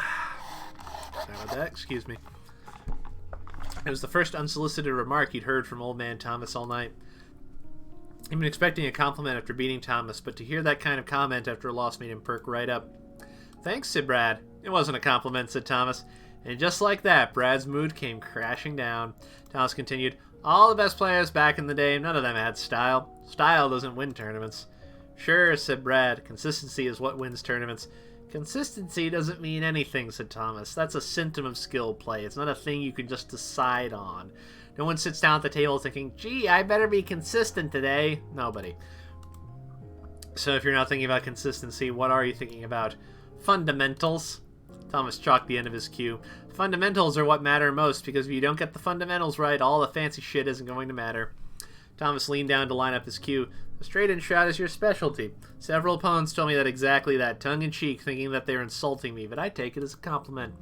Sorry about that, excuse me. It was the first unsolicited remark he'd heard from old man Thomas all night. He'd been expecting a compliment after beating Thomas, but to hear that kind of comment after a loss made him perk right up. Thanks, said Brad. It wasn't a compliment, said Thomas. And just like that, Brad's mood came crashing down. Thomas continued, All the best players back in the day, none of them had style. Style doesn't win tournaments. Sure, said Brad. Consistency is what wins tournaments. Consistency doesn't mean anything, said Thomas. That's a symptom of skill play. It's not a thing you can just decide on. No one sits down at the table thinking, gee, I better be consistent today. Nobody. So if you're not thinking about consistency, what are you thinking about? Fundamentals. Thomas chalked the end of his cue. Fundamentals are what matter most, because if you don't get the fundamentals right, all the fancy shit isn't going to matter. Thomas leaned down to line up his cue. The straight-in shot is your specialty. Several opponents told me that exactly that, tongue-in-cheek, thinking that they're insulting me, but I take it as a compliment.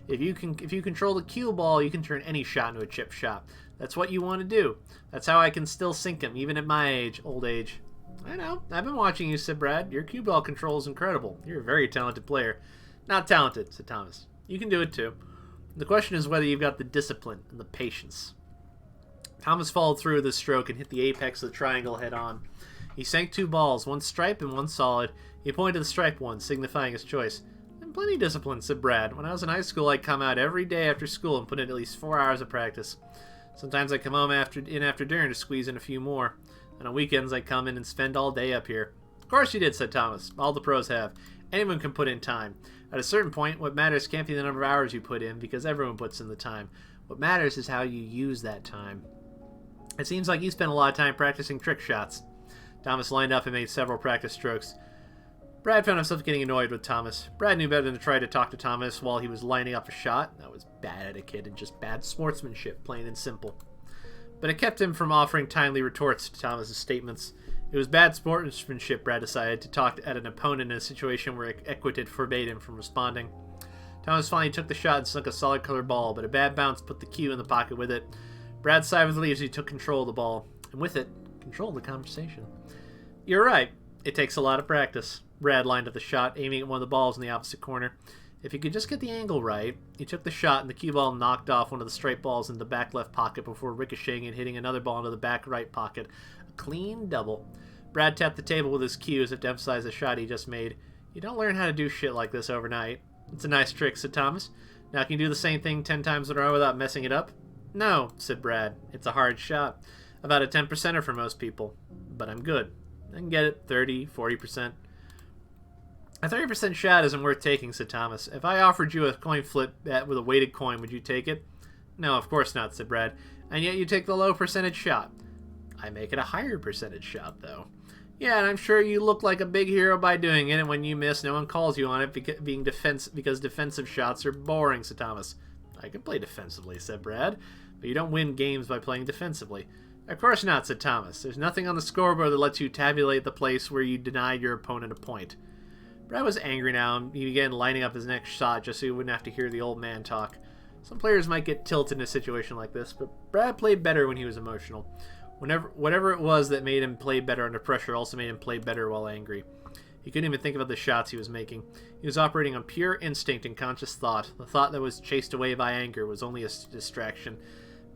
If you control the cue ball, you can turn any shot into a chip shot. That's what you want to do. That's how I can still sink him, even at my old age. I know. I've been watching you, said Brad. Your cue ball control is incredible. You're a very talented player. Not talented, said Thomas. You can do it too. The question is whether you've got the discipline and the patience. Thomas followed through with his stroke and hit the apex of the triangle head on. He sank 2 balls, one stripe and one solid. He pointed to the striped one, signifying his choice. I'm plenty disciplined, said Brad. When I was in high school, I'd come out every day after school and put in at least 4 hours of practice. Sometimes I'd come home after dinner to squeeze in a few more. And on weekends, I'd come in and spend all day up here. Of course you did, said Thomas. All the pros have. Anyone can put in time. At a certain point, what matters can't be the number of hours you put in, because everyone puts in the time. What matters is how you use that time. It seems like you spent a lot of time practicing trick shots. Thomas lined up and made several practice strokes. Brad found himself getting annoyed with Thomas. Brad knew better than to try to talk to Thomas while he was lining up a shot. That was bad etiquette and just bad sportsmanship, plain and simple. But it kept him from offering timely retorts to Thomas's statements. It was bad sportsmanship, Brad decided, to talk at an opponent in a situation where etiquette forbade him from responding. Thomas finally took the shot and sunk a solid-colored ball, but a bad bounce put the cue in the pocket with it. Brad sighed with relief as he took control of the ball, and with it, control of the conversation. You're right. It takes a lot of practice. Brad lined up the shot, aiming at one of the balls in the opposite corner. If he could just get the angle right, he took the shot and the cue ball knocked off one of the straight balls in the back left pocket before ricocheting and hitting another ball into the back right pocket. A clean double. Brad tapped the table with his cue as if to emphasize the shot he just made. You don't learn how to do shit like this overnight. It's a nice trick, said Thomas. Now can you do the same thing 10 times in a row without messing it up? No, said Brad. It's a hard shot. About a 10%er for most people. But I'm good. I can get it 30, 40%. A 30% shot isn't worth taking, said Thomas. If I offered you a coin flip bet with a weighted coin, would you take it? No, of course not, said Brad. And yet you take the low percentage shot. I make it a higher percentage shot, though. Yeah, and I'm sure you look like a big hero by doing it, and when you miss, no one calls you on it because defensive shots are boring, said Thomas. I can play defensively, said Brad, but you don't win games by playing defensively. Of course not, said Thomas. There's nothing on the scoreboard that lets you tabulate the place where you denied your opponent a point. Brad was angry now, and he began lining up his next shot just so he wouldn't have to hear the old man talk. Some players might get tilted in a situation like this, but Brad played better when he was emotional. Whatever it was that made him play better under pressure also made him play better while angry. He couldn't even think about the shots he was making. He was operating on pure instinct and conscious thought. The thought that was chased away by anger was only a distraction.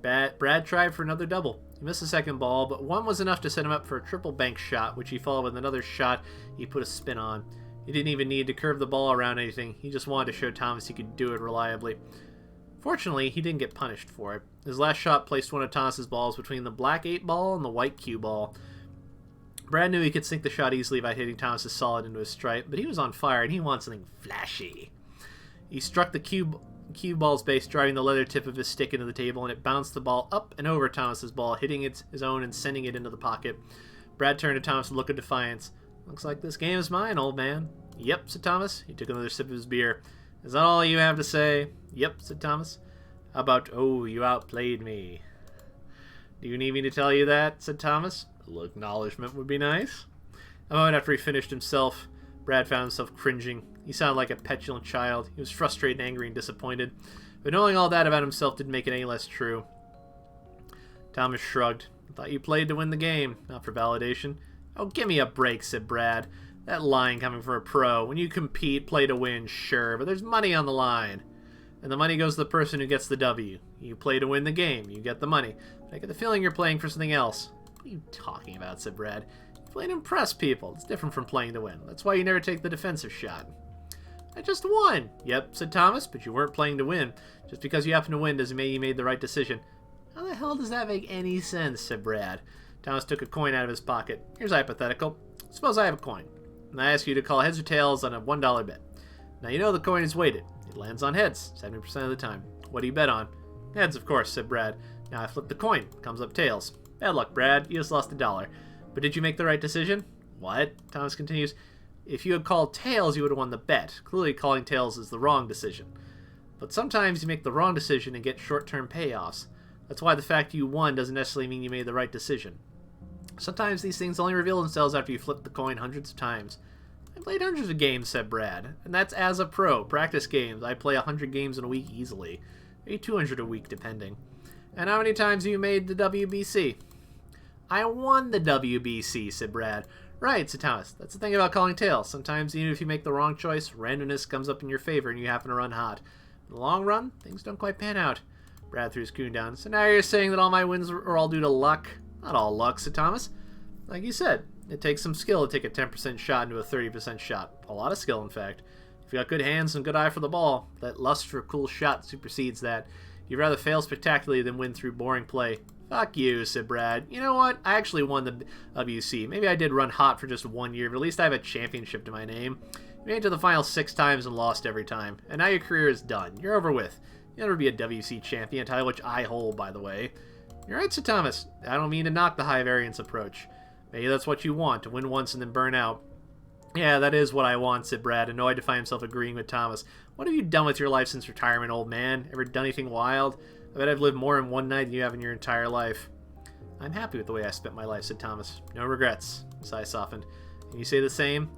Brad tried for another double. He missed the second ball, but one was enough to set him up for a triple bank shot, which he followed with another shot he put a spin on. He didn't even need to curve the ball around anything. He just wanted to show Thomas he could do it reliably. Fortunately, he didn't get punished for it. His last shot placed one of Thomas's balls between the black 8 ball and the white cue ball. Brad knew he could sink the shot easily by hitting Thomas's solid into his stripe, but he was on fire and he wanted something flashy. He struck the cue ball's base, driving the leather tip of his stick into the table, and it bounced the ball up and over Thomas's ball, hitting his own and sending it into the pocket. Brad turned to Thomas with a look of defiance. Looks like this game is mine, old man. Yep, said Thomas. He took another sip of his beer. Is that all you have to say? Yep, said Thomas. How about, oh, you outplayed me? Do you need me to tell you that? Said Thomas. A little acknowledgement would be nice. A moment after he finished himself, Brad found himself cringing. He sounded like a petulant child. He was frustrated, angry, and disappointed. But knowing all that about himself didn't make it any less true. Thomas shrugged. I thought you played to win the game, not for validation. Oh, give me a break, said Brad. That line coming from a pro. When you compete, play to win, sure, but there's money on the line. And the money goes to the person who gets the W. You play to win the game, you get the money. But I get the feeling you're playing for something else. What are you talking about, said Brad. You play to impress people. It's different from playing to win. That's why you never take the defensive shot. I just won. Yep, said Thomas, but you weren't playing to win. Just because you happen to win doesn't mean you made the right decision. How the hell does that make any sense, said Brad. Thomas took a coin out of his pocket. Here's a hypothetical. Suppose I have a coin, and I ask you to call heads or tails on a $1 bet. Now you know the coin is weighted. It lands on heads 70% of the time. What do you bet on? Heads, of course, said Brad. Now I flip the coin. Comes up tails. Bad luck, Brad. You just lost $1. But did you make the right decision? What? Thomas continues. If you had called tails, you would have won the bet. Clearly calling tails is the wrong decision. But sometimes you make the wrong decision and get short-term payoffs. That's why the fact you won doesn't necessarily mean you made the right decision. Sometimes these things only reveal themselves after you flip the coin hundreds of times. I played hundreds of games, said Brad, and that's as a pro. Practice games. I play 100 games in a week easily. Maybe 200 a week, depending. And how many times have you made the WBC? I won the WBC, said Brad. Right, said Thomas. That's the thing about calling tails. Sometimes, even if you make the wrong choice, randomness comes up in your favor and you happen to run hot. In the long run, things don't quite pan out. Brad threw his coon down. So now you're saying that all my wins are all due to luck? Not all luck, said Thomas. Like you said, it takes some skill to take a 10% shot into a 30% shot. A lot of skill, in fact. If you got good hands and good eye for the ball, that lust for a cool shot supersedes that. You'd rather fail spectacularly than win through boring play. Fuck you, said Brad. You know what? I actually won the WC. Maybe I did run hot for just 1 year, but at least I have a championship to my name. You made it to the final 6 times and lost every time. And now your career is done. You're over with. You'll never be a WC champion, a title which I hold, by the way. You're right, said Thomas. I don't mean to knock the high variance approach. Maybe that's what you want, to win once and then burn out. Yeah, that is what I want, said Brad, annoyed to find himself agreeing with Thomas. What have you done with your life since retirement, old man? Ever done anything wild? I bet I've lived more in one night than you have in your entire life. I'm happy with the way I spent my life, said Thomas. No regrets. His eye softened. Can you say the same?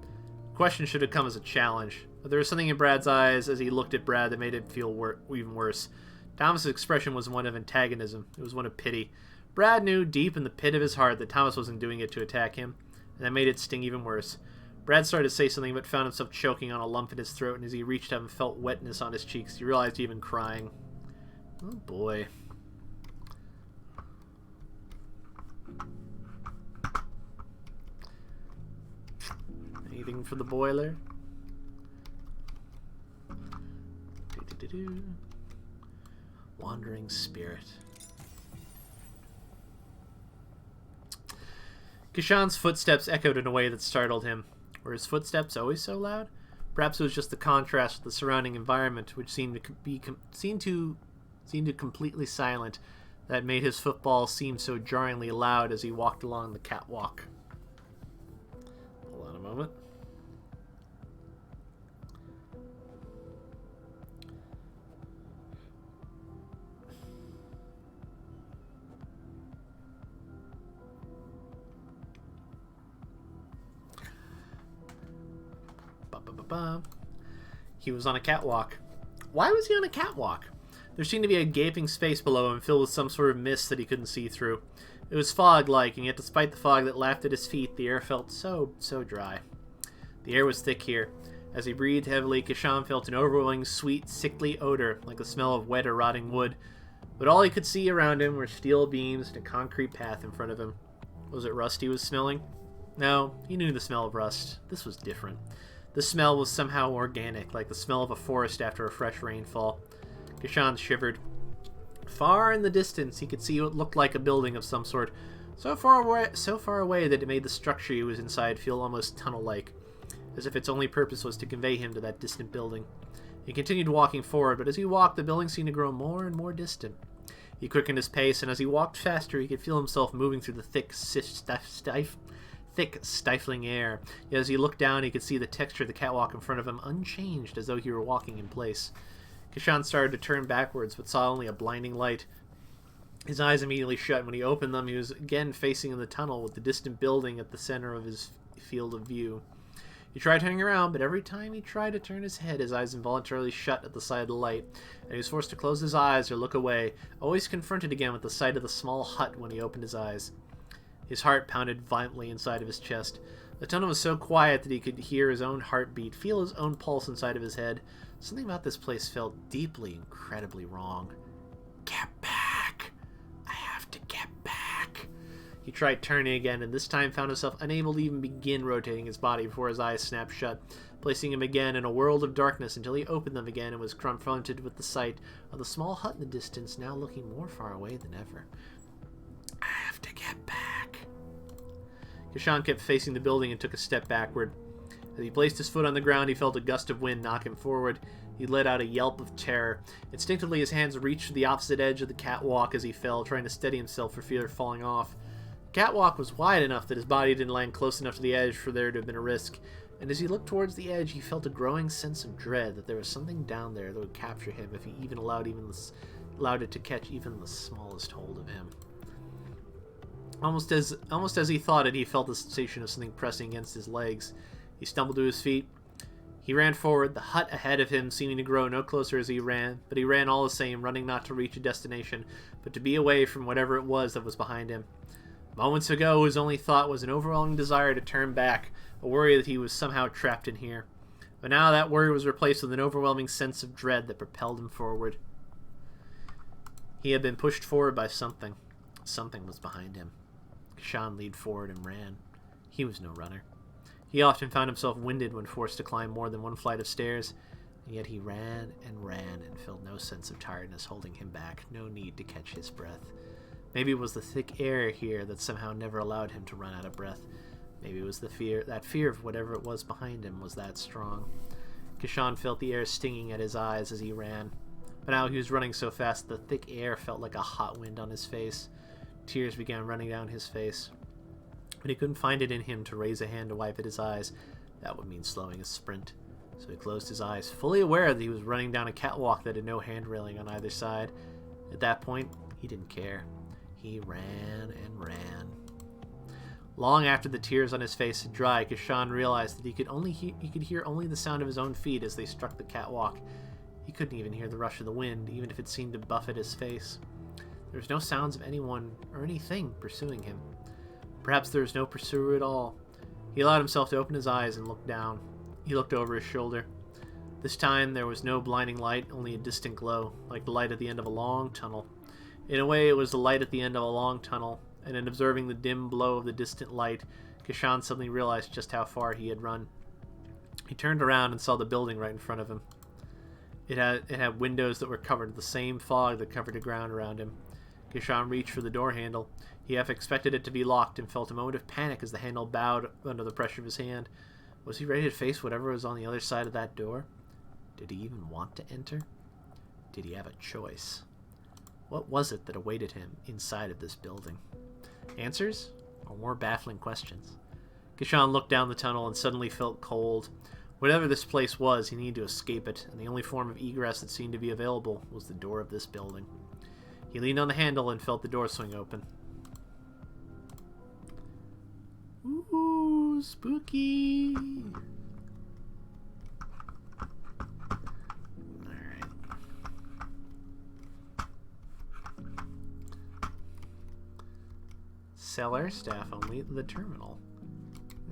The question should have come as a challenge, but there was something in Brad's eyes as he looked at Brad that made it feel even worse. Thomas's expression was one of antagonism. It was one of pity. Brad knew deep in the pit of his heart that Thomas wasn't doing it to attack him, and that made it sting even worse. Brad started to say something, but found himself choking on a lump in his throat, and as he reached up and felt wetness on his cheeks, he realized he'd been crying. Oh boy. Anything for the boiler? Do-do-do-do. Wandering spirit. Kishan's footsteps echoed in a way that startled him. Were his footsteps always so loud? Perhaps it was just the contrast with the surrounding environment, which seemed completely silent, that made his footfall seem so jarringly loud as he walked along the catwalk. Hold on a moment. He was on a catwalk. Why was he on a catwalk? There seemed to be a gaping space below him filled with some sort of mist that he couldn't see through. It was fog-like, and yet despite the fog that laughed at his feet, the air felt so dry. The air was thick here. As he breathed heavily, Kishan felt an overwhelming, sweet, sickly odor, like the smell of wet or rotting wood. But all he could see around him were steel beams and a concrete path in front of him. Was it rust he was smelling? No, he knew the smell of rust. This was different. The smell was somehow organic, like the smell of a forest after a fresh rainfall. Kishan shivered. Far in the distance, he could see what looked like a building of some sort, so far away that it made the structure he was inside feel almost tunnel-like, as if its only purpose was to convey him to that distant building. He continued walking forward, but as he walked, the building seemed to grow more and more distant. He quickened his pace, and as he walked faster, he could feel himself moving through the thick, stifling air. Yet as he looked down, he could see the texture of the catwalk in front of him unchanged, as though he were walking in place. Kishan started to turn backwards, but saw only a blinding light. His eyes immediately shut, and when he opened them, he was again facing in the tunnel with the distant building at the center of his field of view. He tried turning around, but every time he tried to turn his head, his eyes involuntarily shut at the sight of the light, and he was forced to close his eyes or look away, always confronted again with the sight of the small hut when he opened his eyes. His heart pounded violently inside of his chest. The tunnel was so quiet that he could hear his own heartbeat, feel his own pulse inside of his head. Something about this place felt deeply, incredibly wrong. Get back! I have to get back! He tried turning again, and this time found himself unable to even begin rotating his body before his eyes snapped shut, placing him again in a world of darkness until he opened them again and was confronted with the sight of the small hut in the distance, now looking more far away than ever. I have to get back. Kishan kept facing the building and took a step backward. As he placed his foot on the ground, he felt a gust of wind knock him forward. He let out a yelp of terror. Instinctively, his hands reached for the opposite edge of the catwalk as he fell, trying to steady himself for fear of falling off. The catwalk was wide enough that his body didn't land close enough to the edge for there to have been a risk, and as he looked towards the edge, he felt a growing sense of dread that there was something down there that would capture him if he even allowed it to catch even the smallest hold of him. Almost as he thought it, he felt the sensation of something pressing against his legs. He stumbled to his feet. He ran forward, the hut ahead of him seeming to grow no closer as he ran, but he ran all the same, running not to reach a destination, but to be away from whatever it was that was behind him. Moments ago, his only thought was an overwhelming desire to turn back, a worry that he was somehow trapped in here. But now that worry was replaced with an overwhelming sense of dread that propelled him forward. He had been pushed forward by something. Something was behind him. Kishan leaned forward and ran. He was no runner. He often found himself winded when forced to climb more than one flight of stairs, and yet he ran and felt no sense of tiredness holding him back, no need to catch his breath. Maybe it was the thick air here that somehow never allowed him to run out of breath. Maybe it was that fear of whatever it was behind him was that strong. Kishan felt the air stinging at his eyes as he ran, but now he was running so fast the thick air felt like a hot wind on his face. Tears began running down his face. But he couldn't find it in him to raise a hand to wipe at his eyes. That would mean slowing his sprint. So he closed his eyes, fully aware that he was running down a catwalk that had no hand railing on either side. At that point, he didn't care. He ran and ran. Long after the tears on his face had dried, Kishan realized that he could hear only the sound of his own feet as they struck the catwalk. He couldn't even hear the rush of the wind, even if it seemed to buffet his face. There was no sounds of anyone or anything pursuing him. Perhaps there was no pursuer at all. He allowed himself to open his eyes and look down. He looked over his shoulder. This time there was no blinding light, only a distant glow, like the light at the end of a long tunnel. In a way, it was the light at the end of a long tunnel, and in observing the dim glow of the distant light, Kishan suddenly realized just how far he had run. He turned around and saw the building right in front of him. It had windows that were covered with the same fog that covered the ground around him. Kishan reached for the door handle. He half expected it to be locked and felt a moment of panic as the handle bowed under the pressure of his hand. Was he ready to face whatever was on the other side of that door? Did he even want to enter? Did he have a choice? What was it that awaited him inside of this building? Answers? Or more baffling questions? Kishan looked down the tunnel and suddenly felt cold. Whatever this place was, he needed to escape it, and the only form of egress that seemed to be available was the door of this building. He leaned on the handle and felt the door swing open. Ooh, spooky! Alright. Cellar, staff only, the terminal.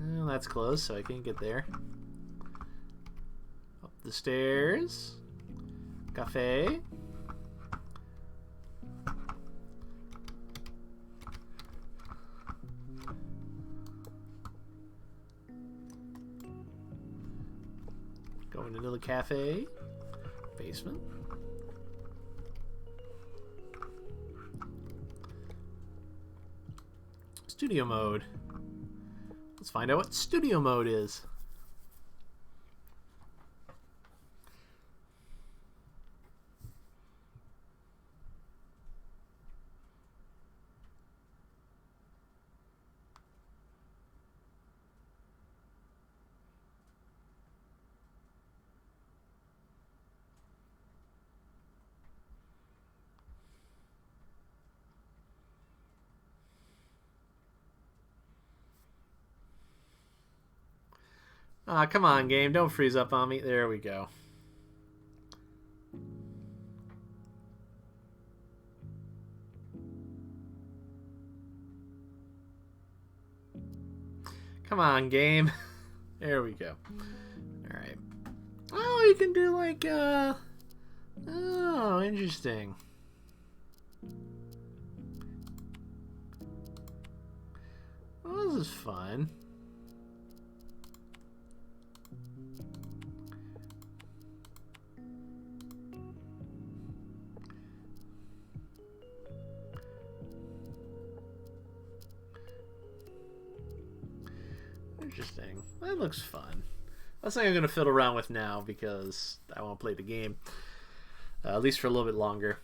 Well, that's closed, so I can't get there. Up the stairs. Cafe. Going into the cafe. Basement. Studio mode. Let's find out what studio mode is. Ah, come on, game. Don't freeze up on me. There we go. Come on, game. There we go. Alright. Oh, you can do like, oh, interesting. Well, this is fun. Interesting. That looks fun. That's something I'm going to fiddle around with now because I want to play the game. At least for a little bit longer.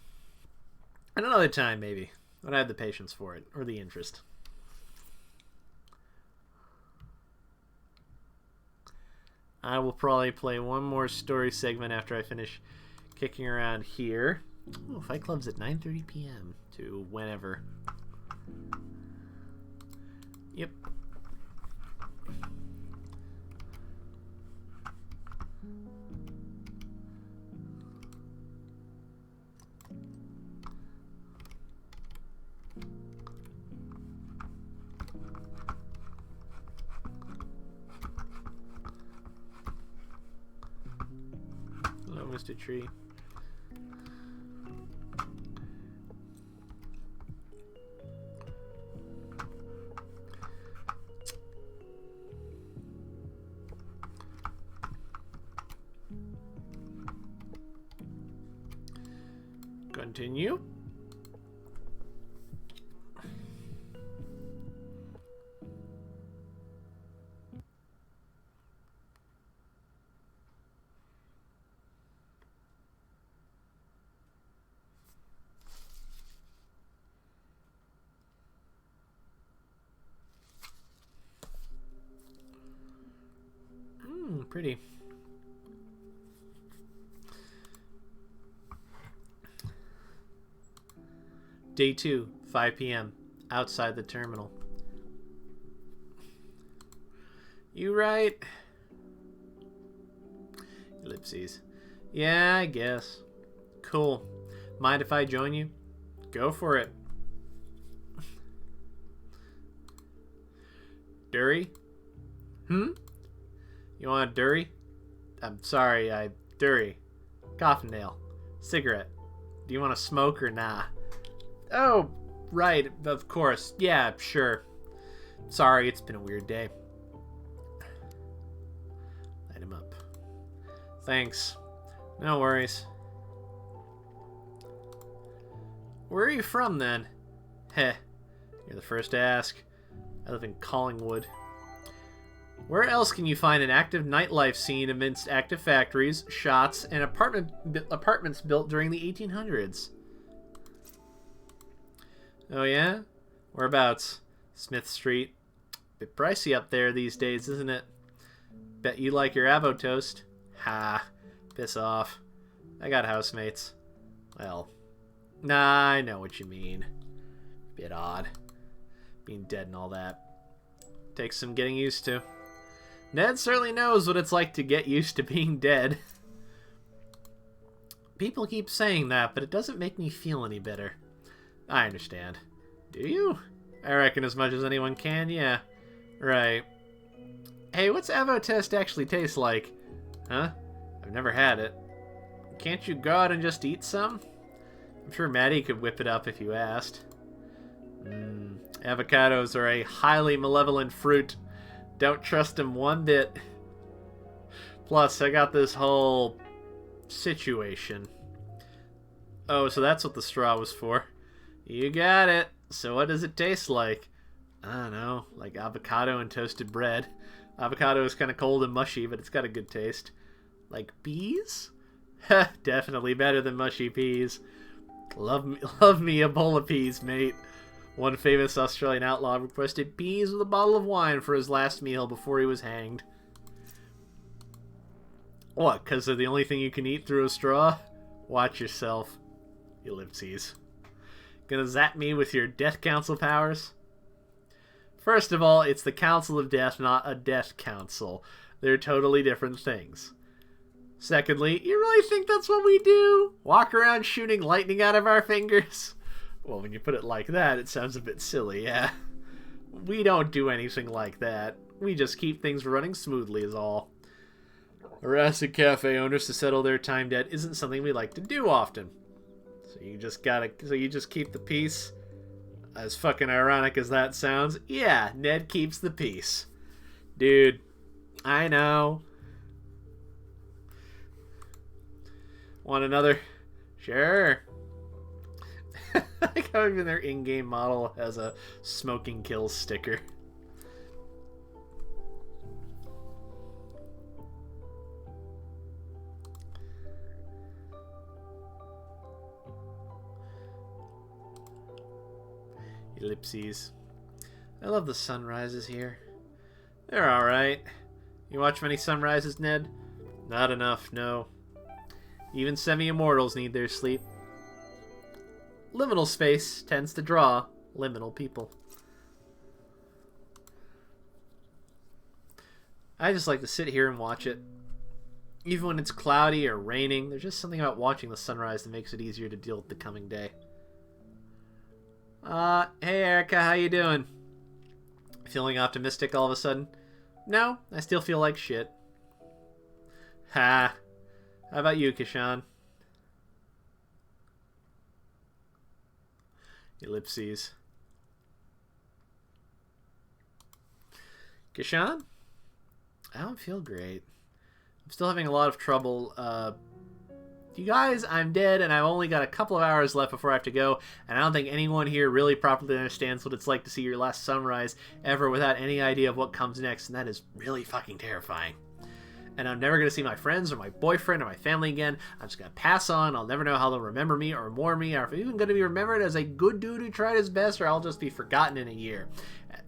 And another time, maybe. When I have the patience for it. Or the interest. I will probably play one more story segment after I finish kicking around here. Oh, Fight Club's at 9:30 p.m. to whenever. Yep. Hello, Mr. Tree. Continue. Pretty. Day 2, 5 p.m. Outside the terminal. You right? Ellipses. Yeah, I guess. Cool. Mind if I join you? Go for it. Dury? Hmm? You want a durry? I'm sorry, durry. Coffin nail. Cigarette. Do you want to smoke or nah? Oh, right, of course. Yeah, sure. Sorry, it's been a weird day. Light him up. Thanks. No worries. Where are you from, then? Heh. You're the first to ask. I live in Collingwood. Where else can you find an active nightlife scene amidst active factories, shots, and apartments built during the 1800s? Oh yeah? Whereabouts? Smith Street. Bit pricey up there these days, isn't it? Bet you like your avo toast. Ha. Piss off. I got housemates. Well, nah, I know what you mean. Bit odd. Being dead and all that. Takes some getting used to. Ned certainly knows what it's like to get used to being dead. People keep saying that, but it doesn't make me feel any better. I understand. Do you? I reckon as much as anyone can, yeah. Right. Hey, what's Avotest actually taste like? Huh? I've never had it. Can't you go out and just eat some? I'm sure Maddie could whip it up if you asked. Avocados are a highly malevolent fruit. Don't trust them one bit. Plus, I got this whole situation. Oh, so that's what the straw was for. You got it. So what does it taste like? I don't know, like avocado and toasted bread. Avocado is kind of cold and mushy, but it's got a good taste. Like peas? Definitely better than mushy peas. Love me a bowl of peas, mate. One famous Australian outlaw requested peas with a bottle of wine for his last meal before he was hanged. What, because they're the only thing you can eat through a straw? Watch yourself. Ellipses. Gonna zap me with your death council powers? First of all, it's the Council of Death, not a death council. They're totally different things. Secondly, you really think that's what we do? Walk around shooting lightning out of our fingers? Well, when you put it like that, it sounds a bit silly, yeah. We don't do anything like that. We just keep things running smoothly is all. Harassing cafe owners to settle their time debt isn't something we like to do often. So you just keep the peace? As fucking ironic as that sounds, yeah, Ned keeps the peace. Dude, I know. Want another? Sure. I like how even their in-game model has a smoking kills sticker. Ellipses. I love the sunrises here. They're alright. You watch many sunrises, Ned? Not enough, no. Even semi-immortals need their sleep. Liminal space tends to draw liminal people. I just like to sit here and watch it. Even when it's cloudy or raining, there's just something about watching the sunrise that makes it easier to deal with the coming day. Hey Erica, how you doing? Feeling optimistic all of a sudden? No, I still feel like shit. Ha. How about you, Kishan? Ellipses. Kishan? I don't feel great. I'm still having a lot of trouble. You guys, I'm dead, and I've only got a couple of hours left before I have to go, and I don't think anyone here really properly understands what it's like to see your last sunrise ever without any idea of what comes next, and that is really fucking terrifying. And I'm never going to see my friends or my boyfriend or my family again. I'm just going to pass on. I'll never know how they'll remember me or mourn me, or if I'm even going to be remembered as a good dude who tried his best, or I'll just be forgotten in a year.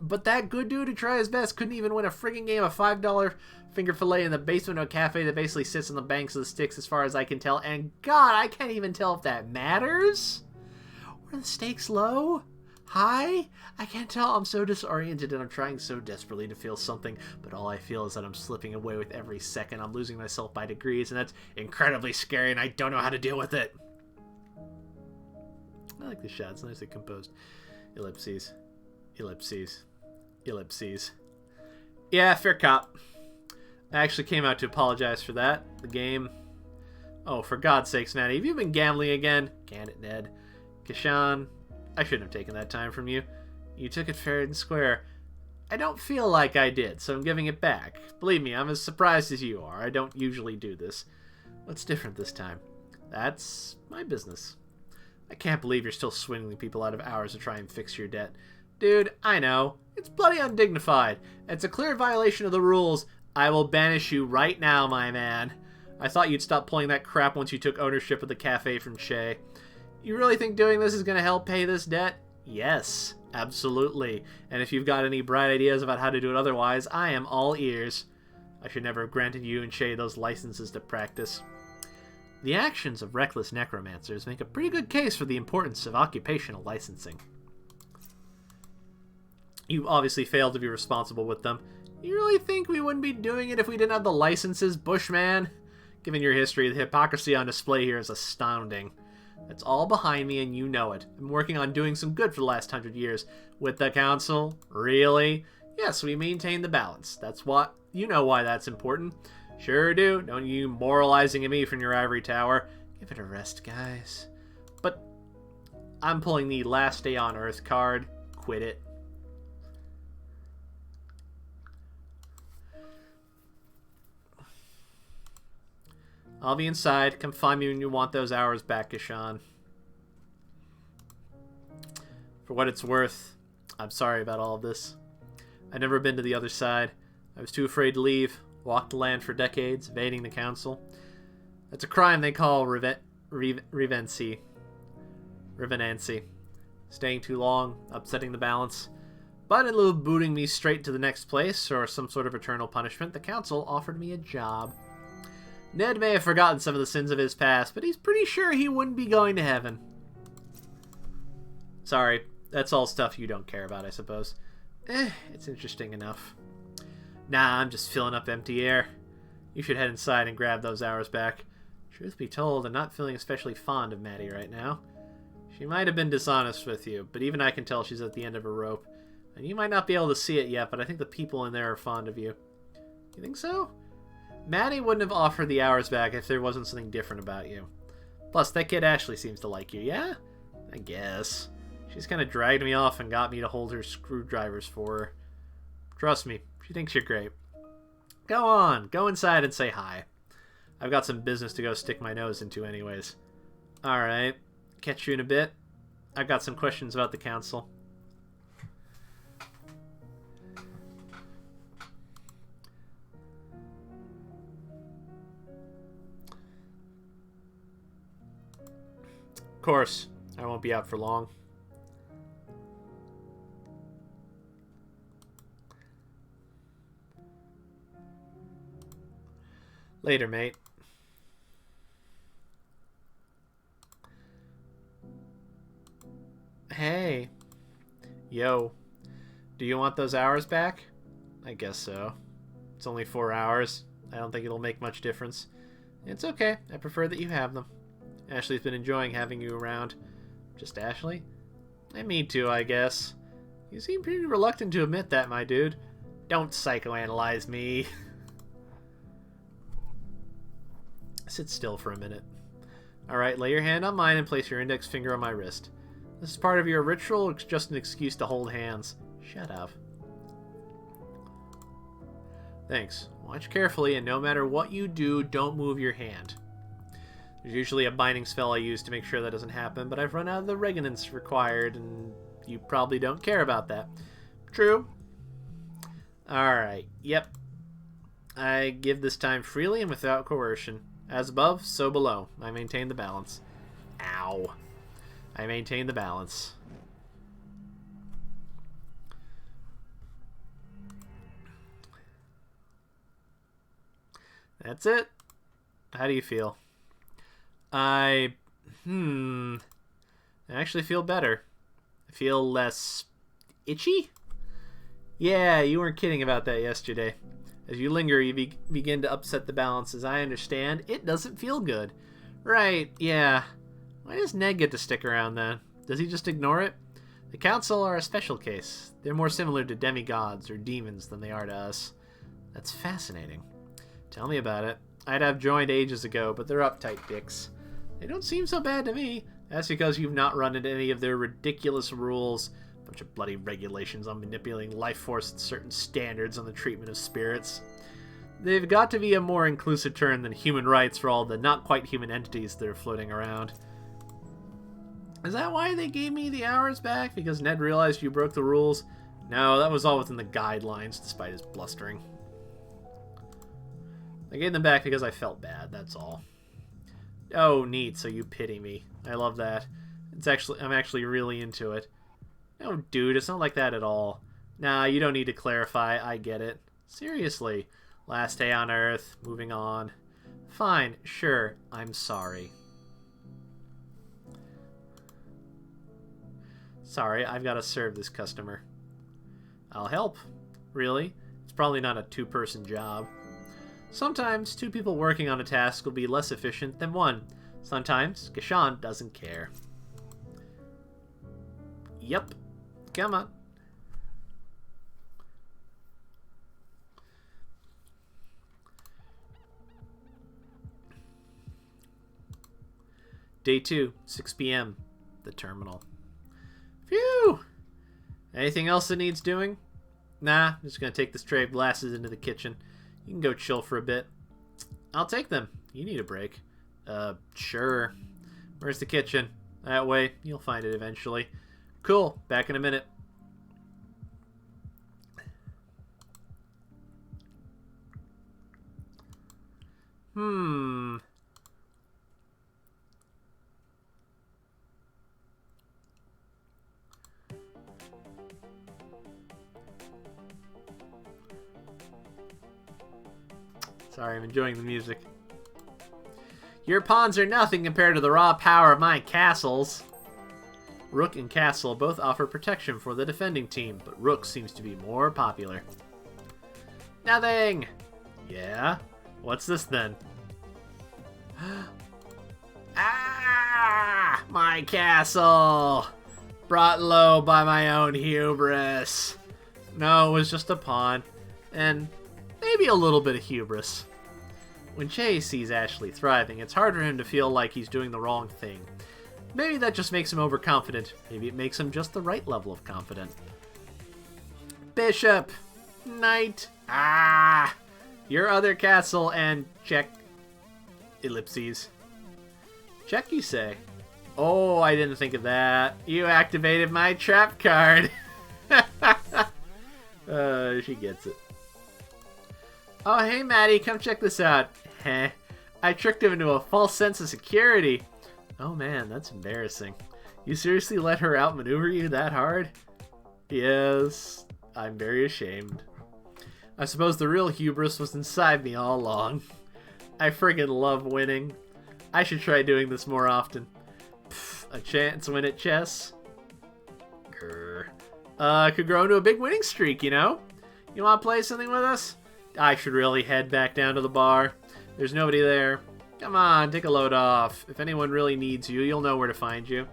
But that good dude who tried his best couldn't even win a friggin' game of $5 finger fillet in the basement of a cafe that basically sits on the banks of the Styx as far as I can tell. And God, I can't even tell if that matters. Were the stakes low? High? I can't tell. I'm so disoriented and I'm trying so desperately to feel something, but all I feel is that I'm slipping away with every second. I'm losing myself by degrees, and that's incredibly scary, and I don't know how to deal with it. I like the shot. It's nicely composed. Ellipses. Ellipses. Ellipses. Yeah, fair cop. I actually came out to apologize for that. The game... Oh, for God's sakes, Maddie, have you been gambling again? Can it, Ned. Kashan, I shouldn't have taken that time from you. You took it fair and square. I don't feel like I did, so I'm giving it back. Believe me, I'm as surprised as you are. I don't usually do this. What's different this time? That's my business. I can't believe you're still swindling people out of hours to try and fix your debt. Dude, I know. It's bloody undignified. It's a clear violation of the rules. I will banish you right now, my man. I thought you'd stop pulling that crap once you took ownership of the cafe from Shay. You really think doing this is going to help pay this debt? Yes, absolutely. And if you've got any bright ideas about how to do it otherwise, I am all ears. I should never have granted you and Shay those licenses to practice. The actions of reckless necromancers make a pretty good case for the importance of occupational licensing. You obviously failed to be responsible with them. You really think we wouldn't be doing it if we didn't have the licenses, Bushman? Given your history, the hypocrisy on display here is astounding. It's all behind me and you know it. I'm working on doing some good for the last 100 years. With the council? Really? Yes, we maintain the balance. That's what... You know why that's important. Sure do. Don't you moralizing at me from your ivory tower. Give it a rest, guys. But I'm pulling the last day on Earth card. Quit it. I'll be inside. Come find me when you want those hours back, Kashan. For what it's worth, I'm sorry about all of this. I've never been to the other side. I was too afraid to leave. Walked the land for decades, evading the council. That's a crime they call revenancy. Staying too long, upsetting the balance. But in lieu of booting me straight to the next place, or some sort of eternal punishment, the council offered me a job. Ned may have forgotten some of the sins of his past, but he's pretty sure he wouldn't be going to heaven. Sorry, that's all stuff you don't care about, I suppose. It's interesting enough. Nah, I'm just filling up empty air. You should head inside and grab those hours back. Truth be told, I'm not feeling especially fond of Maddie right now. She might have been dishonest with you, but even I can tell she's at the end of her rope. And you might not be able to see it yet, but I think the people in there are fond of you. You think so? Maddie wouldn't have offered the hours back if there wasn't something different about you. Plus, that kid Ashley seems to like you, yeah? I guess. She's kind of dragged me off and got me to hold her screwdrivers for her. Trust me, she thinks you're great. Go on, go inside and say hi. I've got some business to go stick my nose into anyways. Alright, catch you in a bit. I've got some questions about the council. Of course, I won't be out for long. Later, mate. Hey. Yo. Do you want those hours back? I guess so. It's only 4 hours. I don't think it'll make much difference. It's okay. I prefer that you have them. Ashley's been enjoying having you around. Just Ashley? Me too, I guess. You seem pretty reluctant to admit that, my dude. Don't psychoanalyze me. Sit still for a minute. Alright, lay your hand on mine and place your index finger on my wrist. This is part of your ritual, or it's just an excuse to hold hands? Shut up. Thanks. Watch carefully, and no matter what you do, don't move your hand. There's usually a binding spell I use to make sure that doesn't happen, but I've run out of the resonance required, and you probably don't care about that. True. Alright, yep. I give this time freely and without coercion. As above, so below. I maintain the balance. Ow. I maintain the balance. That's it. How do you feel? I actually feel better. I feel less itchy? Yeah, you weren't kidding about that yesterday. As you linger, you begin to upset the balance. As I understand, it doesn't feel good. Right, yeah. Why does Ned get to stick around then? Does he just ignore it? The Council are a special case. They're more similar to demigods or demons than they are to us. That's fascinating. Tell me about it. I'd have joined ages ago, but they're uptight dicks. They don't seem so bad to me. That's because you've not run into any of their ridiculous rules. Bunch of bloody regulations on manipulating life force and certain standards on the treatment of spirits. They've got to be a more inclusive term than human rights for all the not-quite-human entities that are floating around. Is that why they gave me the hours back? Because Ned realized you broke the rules? No, that was all within the guidelines, despite his blustering. I gave them back because I felt bad, that's all. Oh, neat, so you pity me. I love that. I'm actually really into it. No, dude, it's not like that at all. Nah, you don't need to clarify, I get it. Seriously. Last day on Earth, moving on. Fine, sure, I'm sorry. Sorry, I've got to serve this customer. I'll help. Really? It's probably not a two-person job. Sometimes 2 people working on a task will be less efficient than 1. Sometimes Gashan doesn't care. Yep. Come on. Day 2, 6 p.m. The terminal. Phew! Anything else that needs doing? Nah, I'm just gonna take this tray of glasses into the kitchen. You can go chill for a bit. I'll take them. You need a break. Sure. Where's the kitchen? That way, you'll find it eventually. Cool, back in a minute. Sorry, I'm enjoying the music. Your pawns are nothing compared to the raw power of my castles. Rook and Castle both offer protection for the defending team, but Rook seems to be more popular. Nothing! Yeah? What's this then? Ah! My castle! Brought low by my own hubris. No, it was just a pawn. And maybe a little bit of hubris. When Che sees Ashley thriving, it's hard for him to feel like he's doing the wrong thing. Maybe that just makes him overconfident. Maybe it makes him just the right level of confident. Bishop! Knight! Ah! Your other castle and check. Ellipses. Check, you say? Oh, I didn't think of that. You activated my trap card. She gets it. Oh, hey, Maddie, come check this out. Heh. I tricked him into a false sense of security. Oh, man, that's embarrassing. You seriously let her outmaneuver you that hard? Yes, I'm very ashamed. I suppose the real hubris was inside me all along. I friggin' love winning. I should try doing this more often. Pfft, a chance win at chess? Grr. Could grow into a big winning streak, you know? You want to play something with us? I should really head back down to the bar. There's nobody there. Come on, take a load off. If anyone really needs you, you'll know where to find you.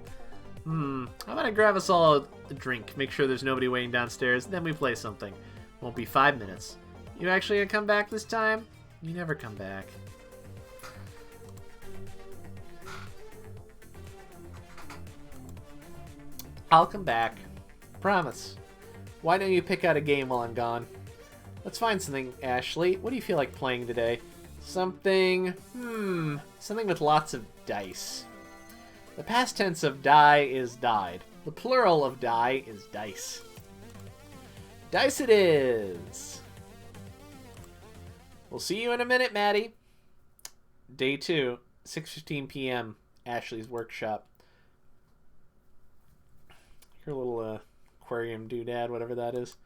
How about I grab us all a drink, make sure there's nobody waiting downstairs, then we play something. Won't be 5 minutes. You actually gonna come back this time? You never come back. I'll come back. Promise. Why don't you pick out a game while I'm gone? Let's find something, Ashley. What do you feel like playing today? Something with lots of dice. The past tense of die is died. The plural of die is dice. Dice it is! We'll see you in a minute, Maddie. Day 2, 6:15 p.m. Ashley's workshop. Her little aquarium doodad, whatever that is.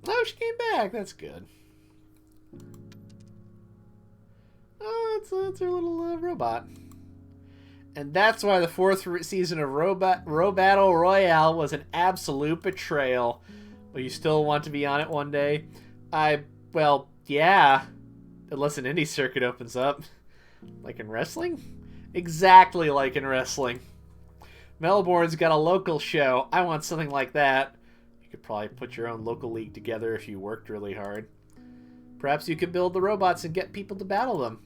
Oh, she came back. That's good. Oh, it's her little robot. And that's why the 4th season of Row Battle Royale was an absolute betrayal. Will you still want to be on it one day? Well, yeah. Unless an indie circuit opens up. Like in wrestling? Exactly like in wrestling. Melbourne's got a local show. I want something like that. You could probably put your own local league together if you worked really hard. Perhaps you could build the robots and get people to battle them.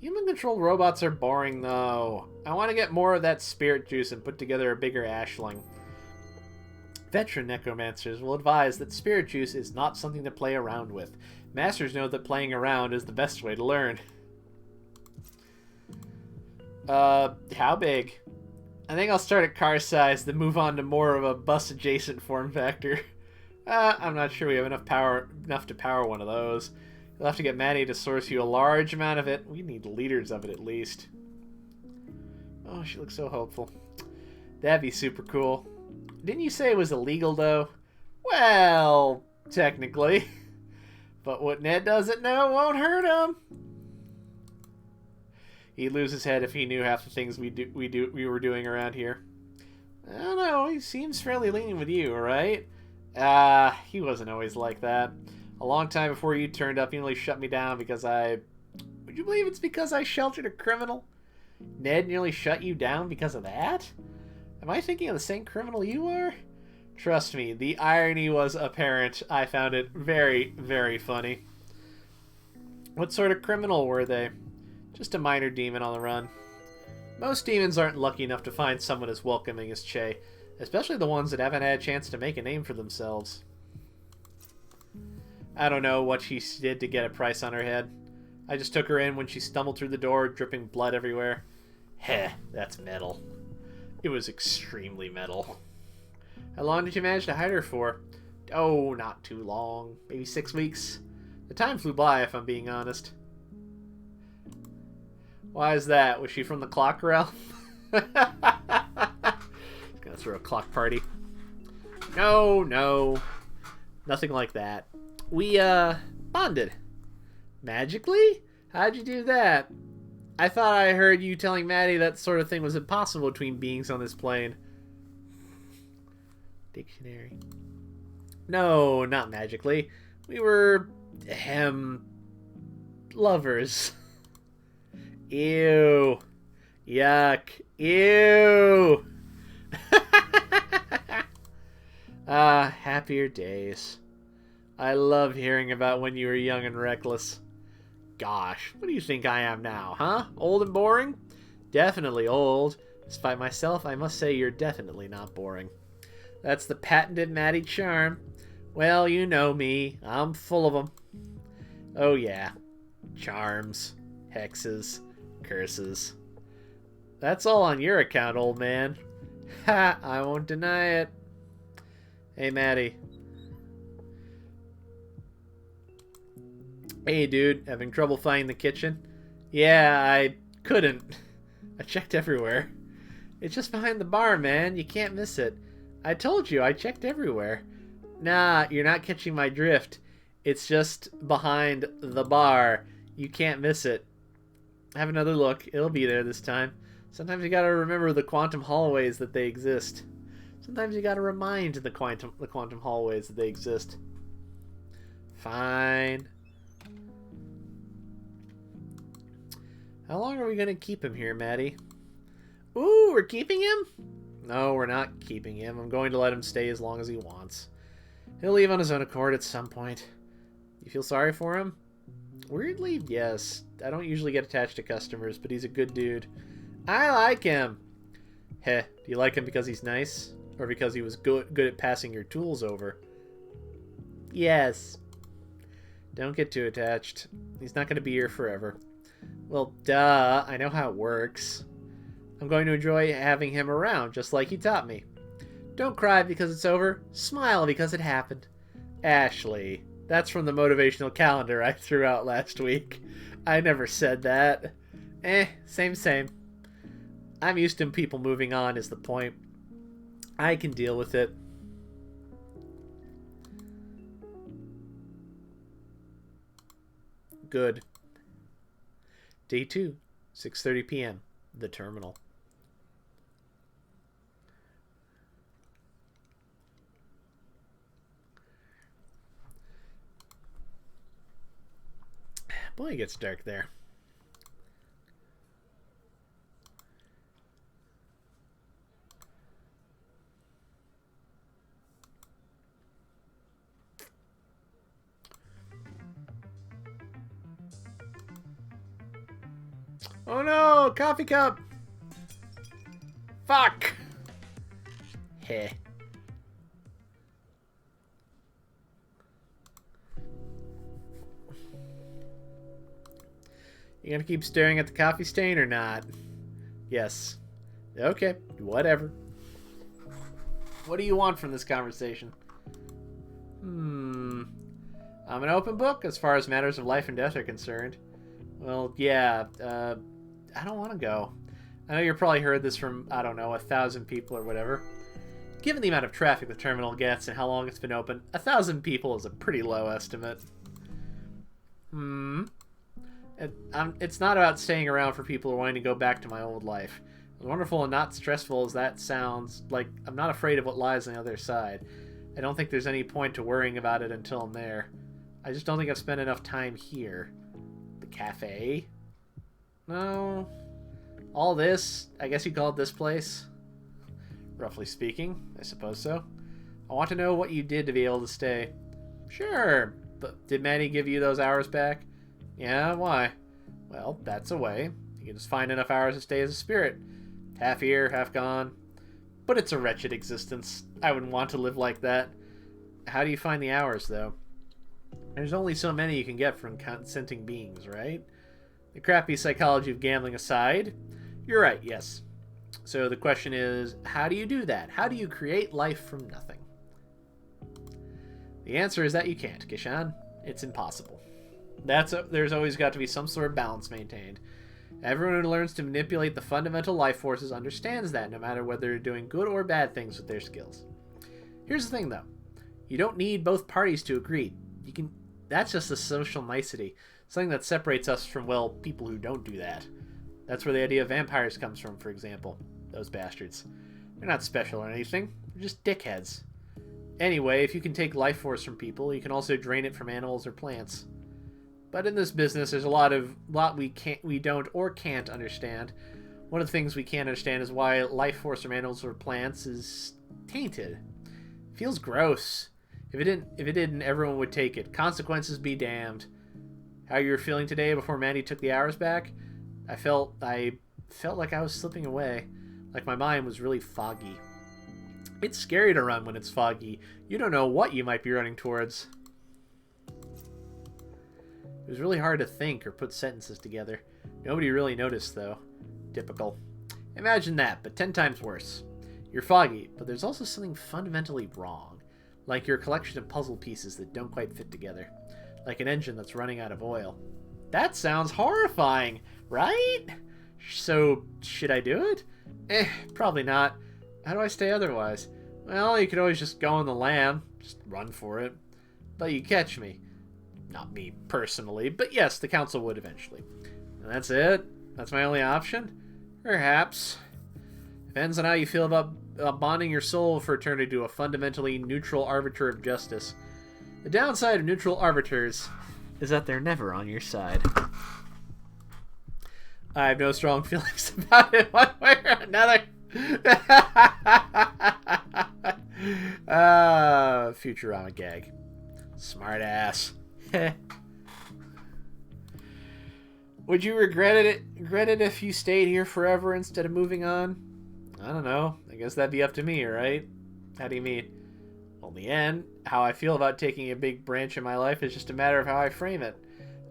Human-controlled robots are boring, though. I want to get more of that spirit juice and put together a bigger ashling. Veteran necromancers will advise that spirit juice is not something to play around with. Masters know that playing around is the best way to learn. How big? I think I'll start at car size, then move on to more of a bus-adjacent form factor. I'm not sure we have enough to power one of those. You'll have to get Maddie to source you a large amount of it. We need liters of it at least. Oh, she looks so hopeful. That'd be super cool. Didn't you say it was illegal, though? Well, technically. But what Ned doesn't know won't hurt him. He'd lose his head if he knew half the things we were doing around here. I don't know. He seems fairly lenient with you, right? He wasn't always like that. A long time before you turned up, he only shut me down because I... Would you believe it's because I sheltered a criminal? Ned nearly shut you down because of that? Am I thinking of the same criminal you are? Trust me, the irony was apparent. I found it very, very funny. What sort of criminal were they? Just a minor demon on the run. Most demons aren't lucky enough to find someone as welcoming as Che, especially the ones that haven't had a chance to make a name for themselves. I don't know what she did to get a price on her head. I just took her in when she stumbled through the door, dripping blood everywhere. Heh, that's metal. It was extremely metal. How long did you manage to hide her for? Oh, not too long. Maybe 6 weeks. The time flew by, if I'm being honest. Why is that? Was she from the clock realm? Gonna throw a clock party. No, no. Nothing like that. We, bonded. Magically? How'd you do that? I thought I heard you telling Maddie that sort of thing was impossible between beings on this plane. Dictionary. No, not magically. We were... lovers. Ew. Yuck. Ew. Happier days. I love hearing about when you were young and reckless. Gosh, what do you think I am now, huh? Old and boring? Definitely old. Despite myself, I must say you're definitely not boring. That's the patented Maddie charm. Well, you know me. I'm full of them. Oh yeah. Charms. Hexes. Curses. That's all on your account, old man. Ha! I won't deny it. Hey, Maddie. Hey, dude. Having trouble finding the kitchen? Yeah, I couldn't. I checked everywhere. It's just behind the bar, man. You can't miss it. I told you, I checked everywhere. Nah, you're not catching my drift. It's just behind the bar. You can't miss it. Have another look. It'll be there this time. Sometimes you gotta remember the quantum hallways that they exist. Sometimes you gotta remind the quantum hallways that they exist. Fine. How long are we gonna keep him here, Maddie? Ooh, we're keeping him? No, we're not keeping him. I'm going to let him stay as long as he wants. He'll leave on his own accord at some point. You feel sorry for him? Weirdly, yes. I don't usually get attached to customers, but he's a good dude. I like him. Heh, do you like him because he's nice? Or because he was good at passing your tools over? Yes. Don't get too attached. He's not going to be here forever. Well, duh. I know how it works. I'm going to enjoy having him around, just like he taught me. Don't cry because it's over. Smile because it happened. Ashley. That's from the motivational calendar I threw out last week. I never said that. Same. I'm used to people moving on is the point. I can deal with it. Good. Day 2, 6:30 p.m. The terminal. Boy, it gets dark there. Oh no, coffee cup. Fuck. Heh. You gonna keep staring at the coffee stain or not? Yes. Okay, whatever. What do you want from this conversation? I'm an open book as far as matters of life and death are concerned. Well, yeah, I don't want to go. I know you've probably heard this from, I don't know, 1,000 people or whatever. Given the amount of traffic the terminal gets and how long it's been open, 1,000 people is a pretty low estimate. It's not about staying around for people who are wanting to go back to my old life. As wonderful and not stressful as that sounds, like, I'm not afraid of what lies on the other side. I don't think there's any point to worrying about it until I'm there. I just don't think I've spent enough time here. The cafe? No. All this? I guess you call it this place? Roughly speaking, I suppose so. I want to know what you did to be able to stay. Sure, but did Maddie give you those hours back? Yeah, why? Well, that's a way. You can just find enough hours to stay as a spirit. Half here, half gone. But it's a wretched existence. I wouldn't want to live like that. How do you find the hours, though? There's only so many you can get from consenting beings, right? The crappy psychology of gambling aside, you're right, yes. So the question is, how do you do that? How do you create life from nothing? The answer is that you can't, Kishan. It's impossible. There's always got to be some sort of balance maintained. Everyone who learns to manipulate the fundamental life forces understands that, no matter whether they're doing good or bad things with their skills. Here's the thing, though. You don't need both parties to agree. That's just a social nicety. Something that separates us from, well, people who don't do that. That's where the idea of vampires comes from, for example. Those bastards. They're not special or anything. They're just dickheads. Anyway, if you can take life force from people, you can also drain it from animals or plants. But in this business, there's a lot we don't or can't understand. One of the things we can't understand is why life force from animals or plants is tainted. It feels gross. If it didn't, everyone would take it. Consequences be damned. How you were feeling today before Mandy took the hours back? I felt like I was slipping away. Like my mind was really foggy. It's scary to run when it's foggy. You don't know what you might be running towards. It was really hard to think or put sentences together. Nobody really noticed, though. Typical. Imagine that, but 10 times worse. You're foggy, but there's also something fundamentally wrong. Like your collection of puzzle pieces that don't quite fit together. Like an engine that's running out of oil. That sounds horrifying, right? So, should I do it? Probably not. How do I stay otherwise? Well, you could always just go on the lam. Just run for it. But you catch me. Not me personally, but yes, the council would eventually. And that's it? That's my only option? Perhaps. Depends on how you feel about bonding your soul for eternity to a fundamentally neutral arbiter of justice. The downside of neutral arbiters is that they're never on your side. I have no strong feelings about it one way or another. Futurama gag. Smart ass. Would you regret it if you stayed here forever instead of moving on? I don't know. I guess that'd be up to me, right? How do you mean? Well, in the end, how I feel about taking a big branch in my life is just a matter of how I frame it.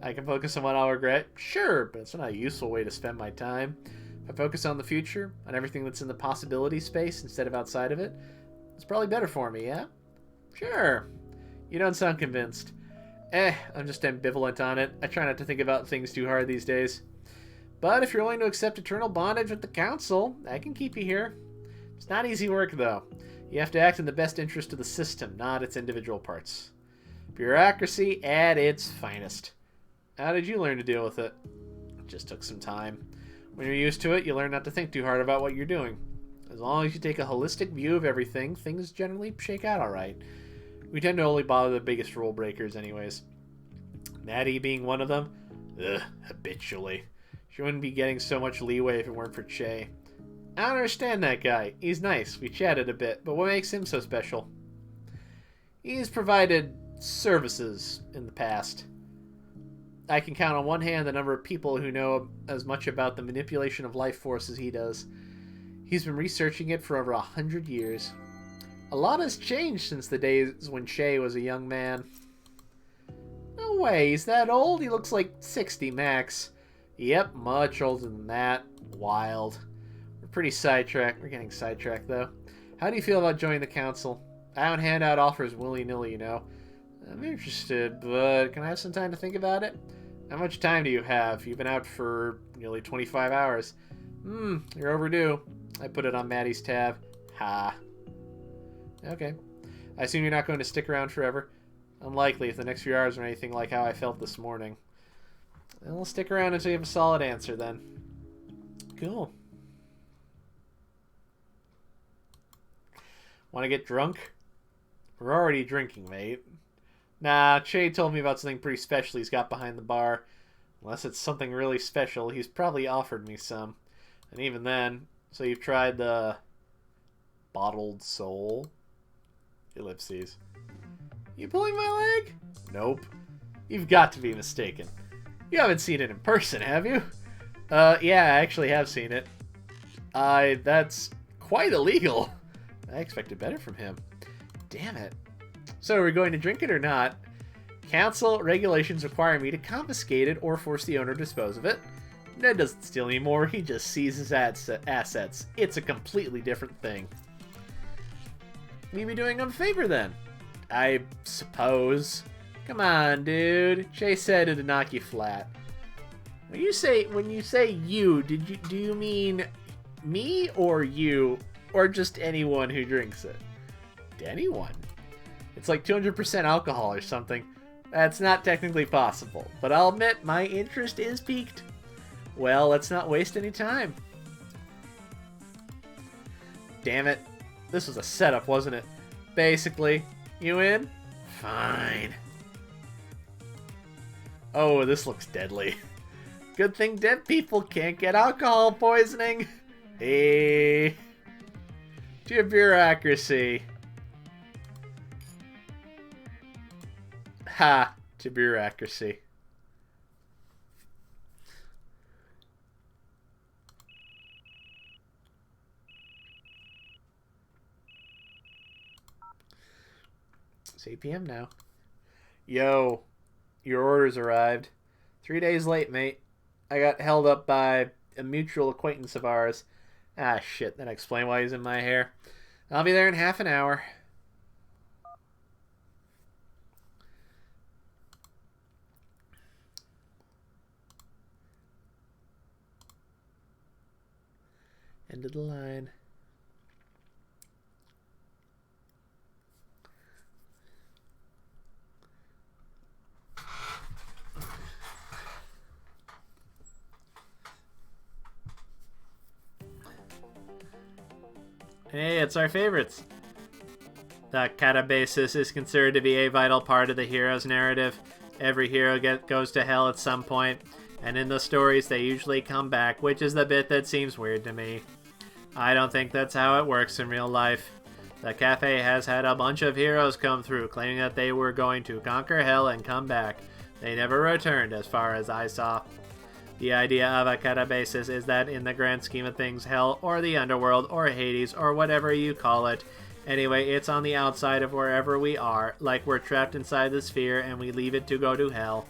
I can focus on what I'll regret, sure, but it's not a useful way to spend my time. If I focus on the future, on everything that's in the possibility space instead of outside of it, it's probably better for me, yeah? Sure. You don't sound convinced. I'm just ambivalent on it. I try not to think about things too hard these days. But if you're willing to accept eternal bondage with the council, I can keep you here. It's not easy work, though. You have to act in the best interest of the system, not its individual parts. Bureaucracy at its finest. How did you learn to deal with it? It just took some time. When you're used to it, you learn not to think too hard about what you're doing. As long as you take a holistic view of everything, things generally shake out alright. We tend to only bother the biggest rule breakers anyways. Maddie being one of them? Ugh, habitually. She wouldn't be getting so much leeway if it weren't for Che. I don't understand that guy. He's nice. We chatted a bit, but what makes him so special? He's provided services in the past. I can count on one hand the number of people who know as much about the manipulation of life force as he does. He's been researching it for over 100 years. A lot has changed since the days when Shay was a young man. No way, he's that old? He looks like 60 max. Yep, much older than that. Wild. We're pretty sidetracked. We're getting sidetracked, though. How do you feel about joining the council? I don't hand out offers willy-nilly, you know. I'm interested, but can I have some time to think about it? How much time do you have? You've been out for nearly 25 hours. You're overdue. I put it on Maddie's tab. Ha. Okay. I assume you're not going to stick around forever. Unlikely if the next few hours are anything like how I felt this morning. I'll stick around until you have a solid answer, then. Cool. Want to get drunk? We're already drinking, mate. Nah, Che told me about something pretty special he's got behind the bar. Unless it's something really special, he's probably offered me some. And even then, so you've tried the bottled soul? Ellipses. You pulling my leg? Nope. You've got to be mistaken. You haven't seen it in person, have you? Yeah, I actually have seen it. That's quite illegal. I expected better from him. Damn it. So are we going to drink it or not? Council regulations require me to confiscate it or force the owner to dispose of it. Ned doesn't steal anymore, he just seizes assets. It's a completely different thing. You'd be doing him a favor then. I suppose. Come on, dude. Chase said it'd knock you flat. When you say you, do you mean me or you, or just anyone who drinks it? Anyone. It's like 200% alcohol or something. That's not technically possible, but I'll admit my interest is piqued. Well, let's not waste any time. Damn it. This was a setup, wasn't it? Basically. You in? Fine. Oh, this looks deadly. Good thing dead people can't get alcohol poisoning. Hey. To bureaucracy. Ha. To bureaucracy. It's 8 p.m. now. Yo, your order's arrived. 3 days late, mate. I got held up by a mutual acquaintance of ours. Ah, shit, that explains why he's in my hair. I'll be there in half an hour. End of the line. Hey, it's our favorites. The catabasis is considered to be a vital part of the hero's narrative. Every hero goes to hell at some point, and in the stories they usually come back, which is the bit that seems weird to me. I don't think that's how it works in real life. The cafe has had a bunch of heroes come through, claiming that they were going to conquer hell and come back. They never returned, as far as I saw. The idea of a catabasis is that in the grand scheme of things, hell, or the underworld, or Hades, or whatever you call it, anyway, it's on the outside of wherever we are, like we're trapped inside the sphere and we leave it to go to hell.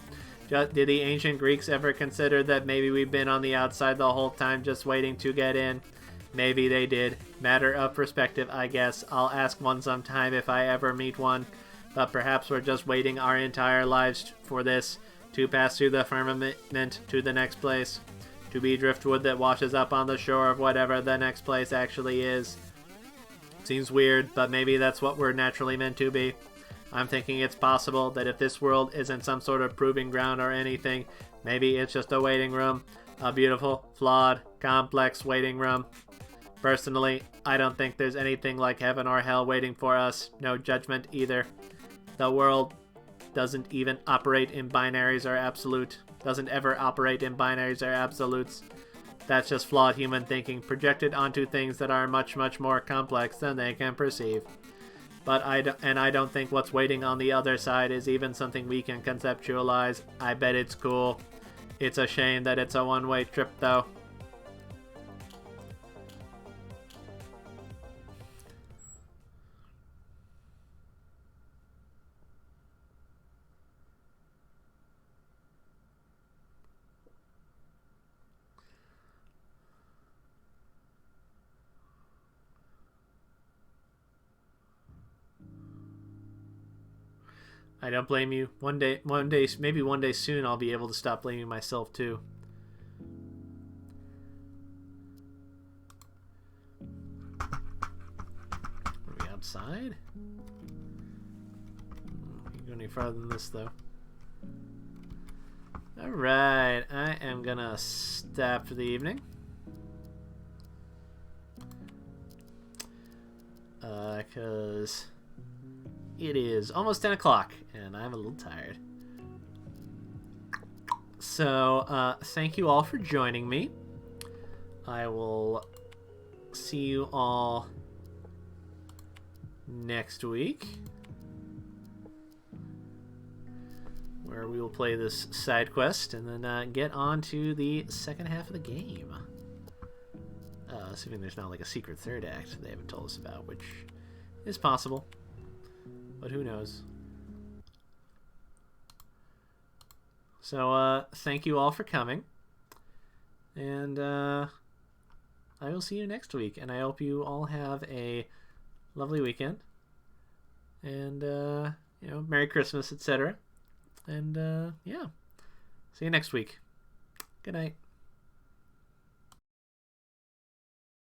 Did the ancient Greeks ever consider that maybe we've been on the outside the whole time just waiting to get in? Maybe they did. Matter of perspective, I guess. I'll ask one sometime if I ever meet one. But perhaps we're just waiting our entire lives for this, to pass through the firmament to the next place, to be driftwood that washes up on the shore of whatever the next place actually is. Seems weird, but maybe that's what we're naturally meant to be. I'm thinking it's possible that if this world isn't some sort of proving ground or anything, maybe it's just a waiting room. A beautiful, flawed, complex waiting room. Personally, I don't think there's anything like heaven or hell waiting for us. No judgment either. The world doesn't even operate in binaries or doesn't ever operate in binaries or absolutes. That's just flawed human thinking projected onto things that are much, much more complex than they can perceive. But I don't think what's waiting on the other side is even something we can conceptualize. I bet it's cool. It's a shame that it's a one-way trip, though. I don't blame you. One day, maybe one day soon, I'll be able to stop blaming myself too. Are we outside? Can't go any farther than this, though. All right, I am gonna stop for the evening. Because it is almost 10 o'clock, and I'm a little tired. So, thank you all for joining me. I will see you all next week, where we will play this side quest and then get on to the second half of the game. Assuming there's not like a secret third act they haven't told us about, which is possible, but who knows. So, thank you all for coming, and I will see you next week, and I hope you all have a lovely weekend, and, you know, Merry Christmas, etc., and, yeah, see you next week. Good night.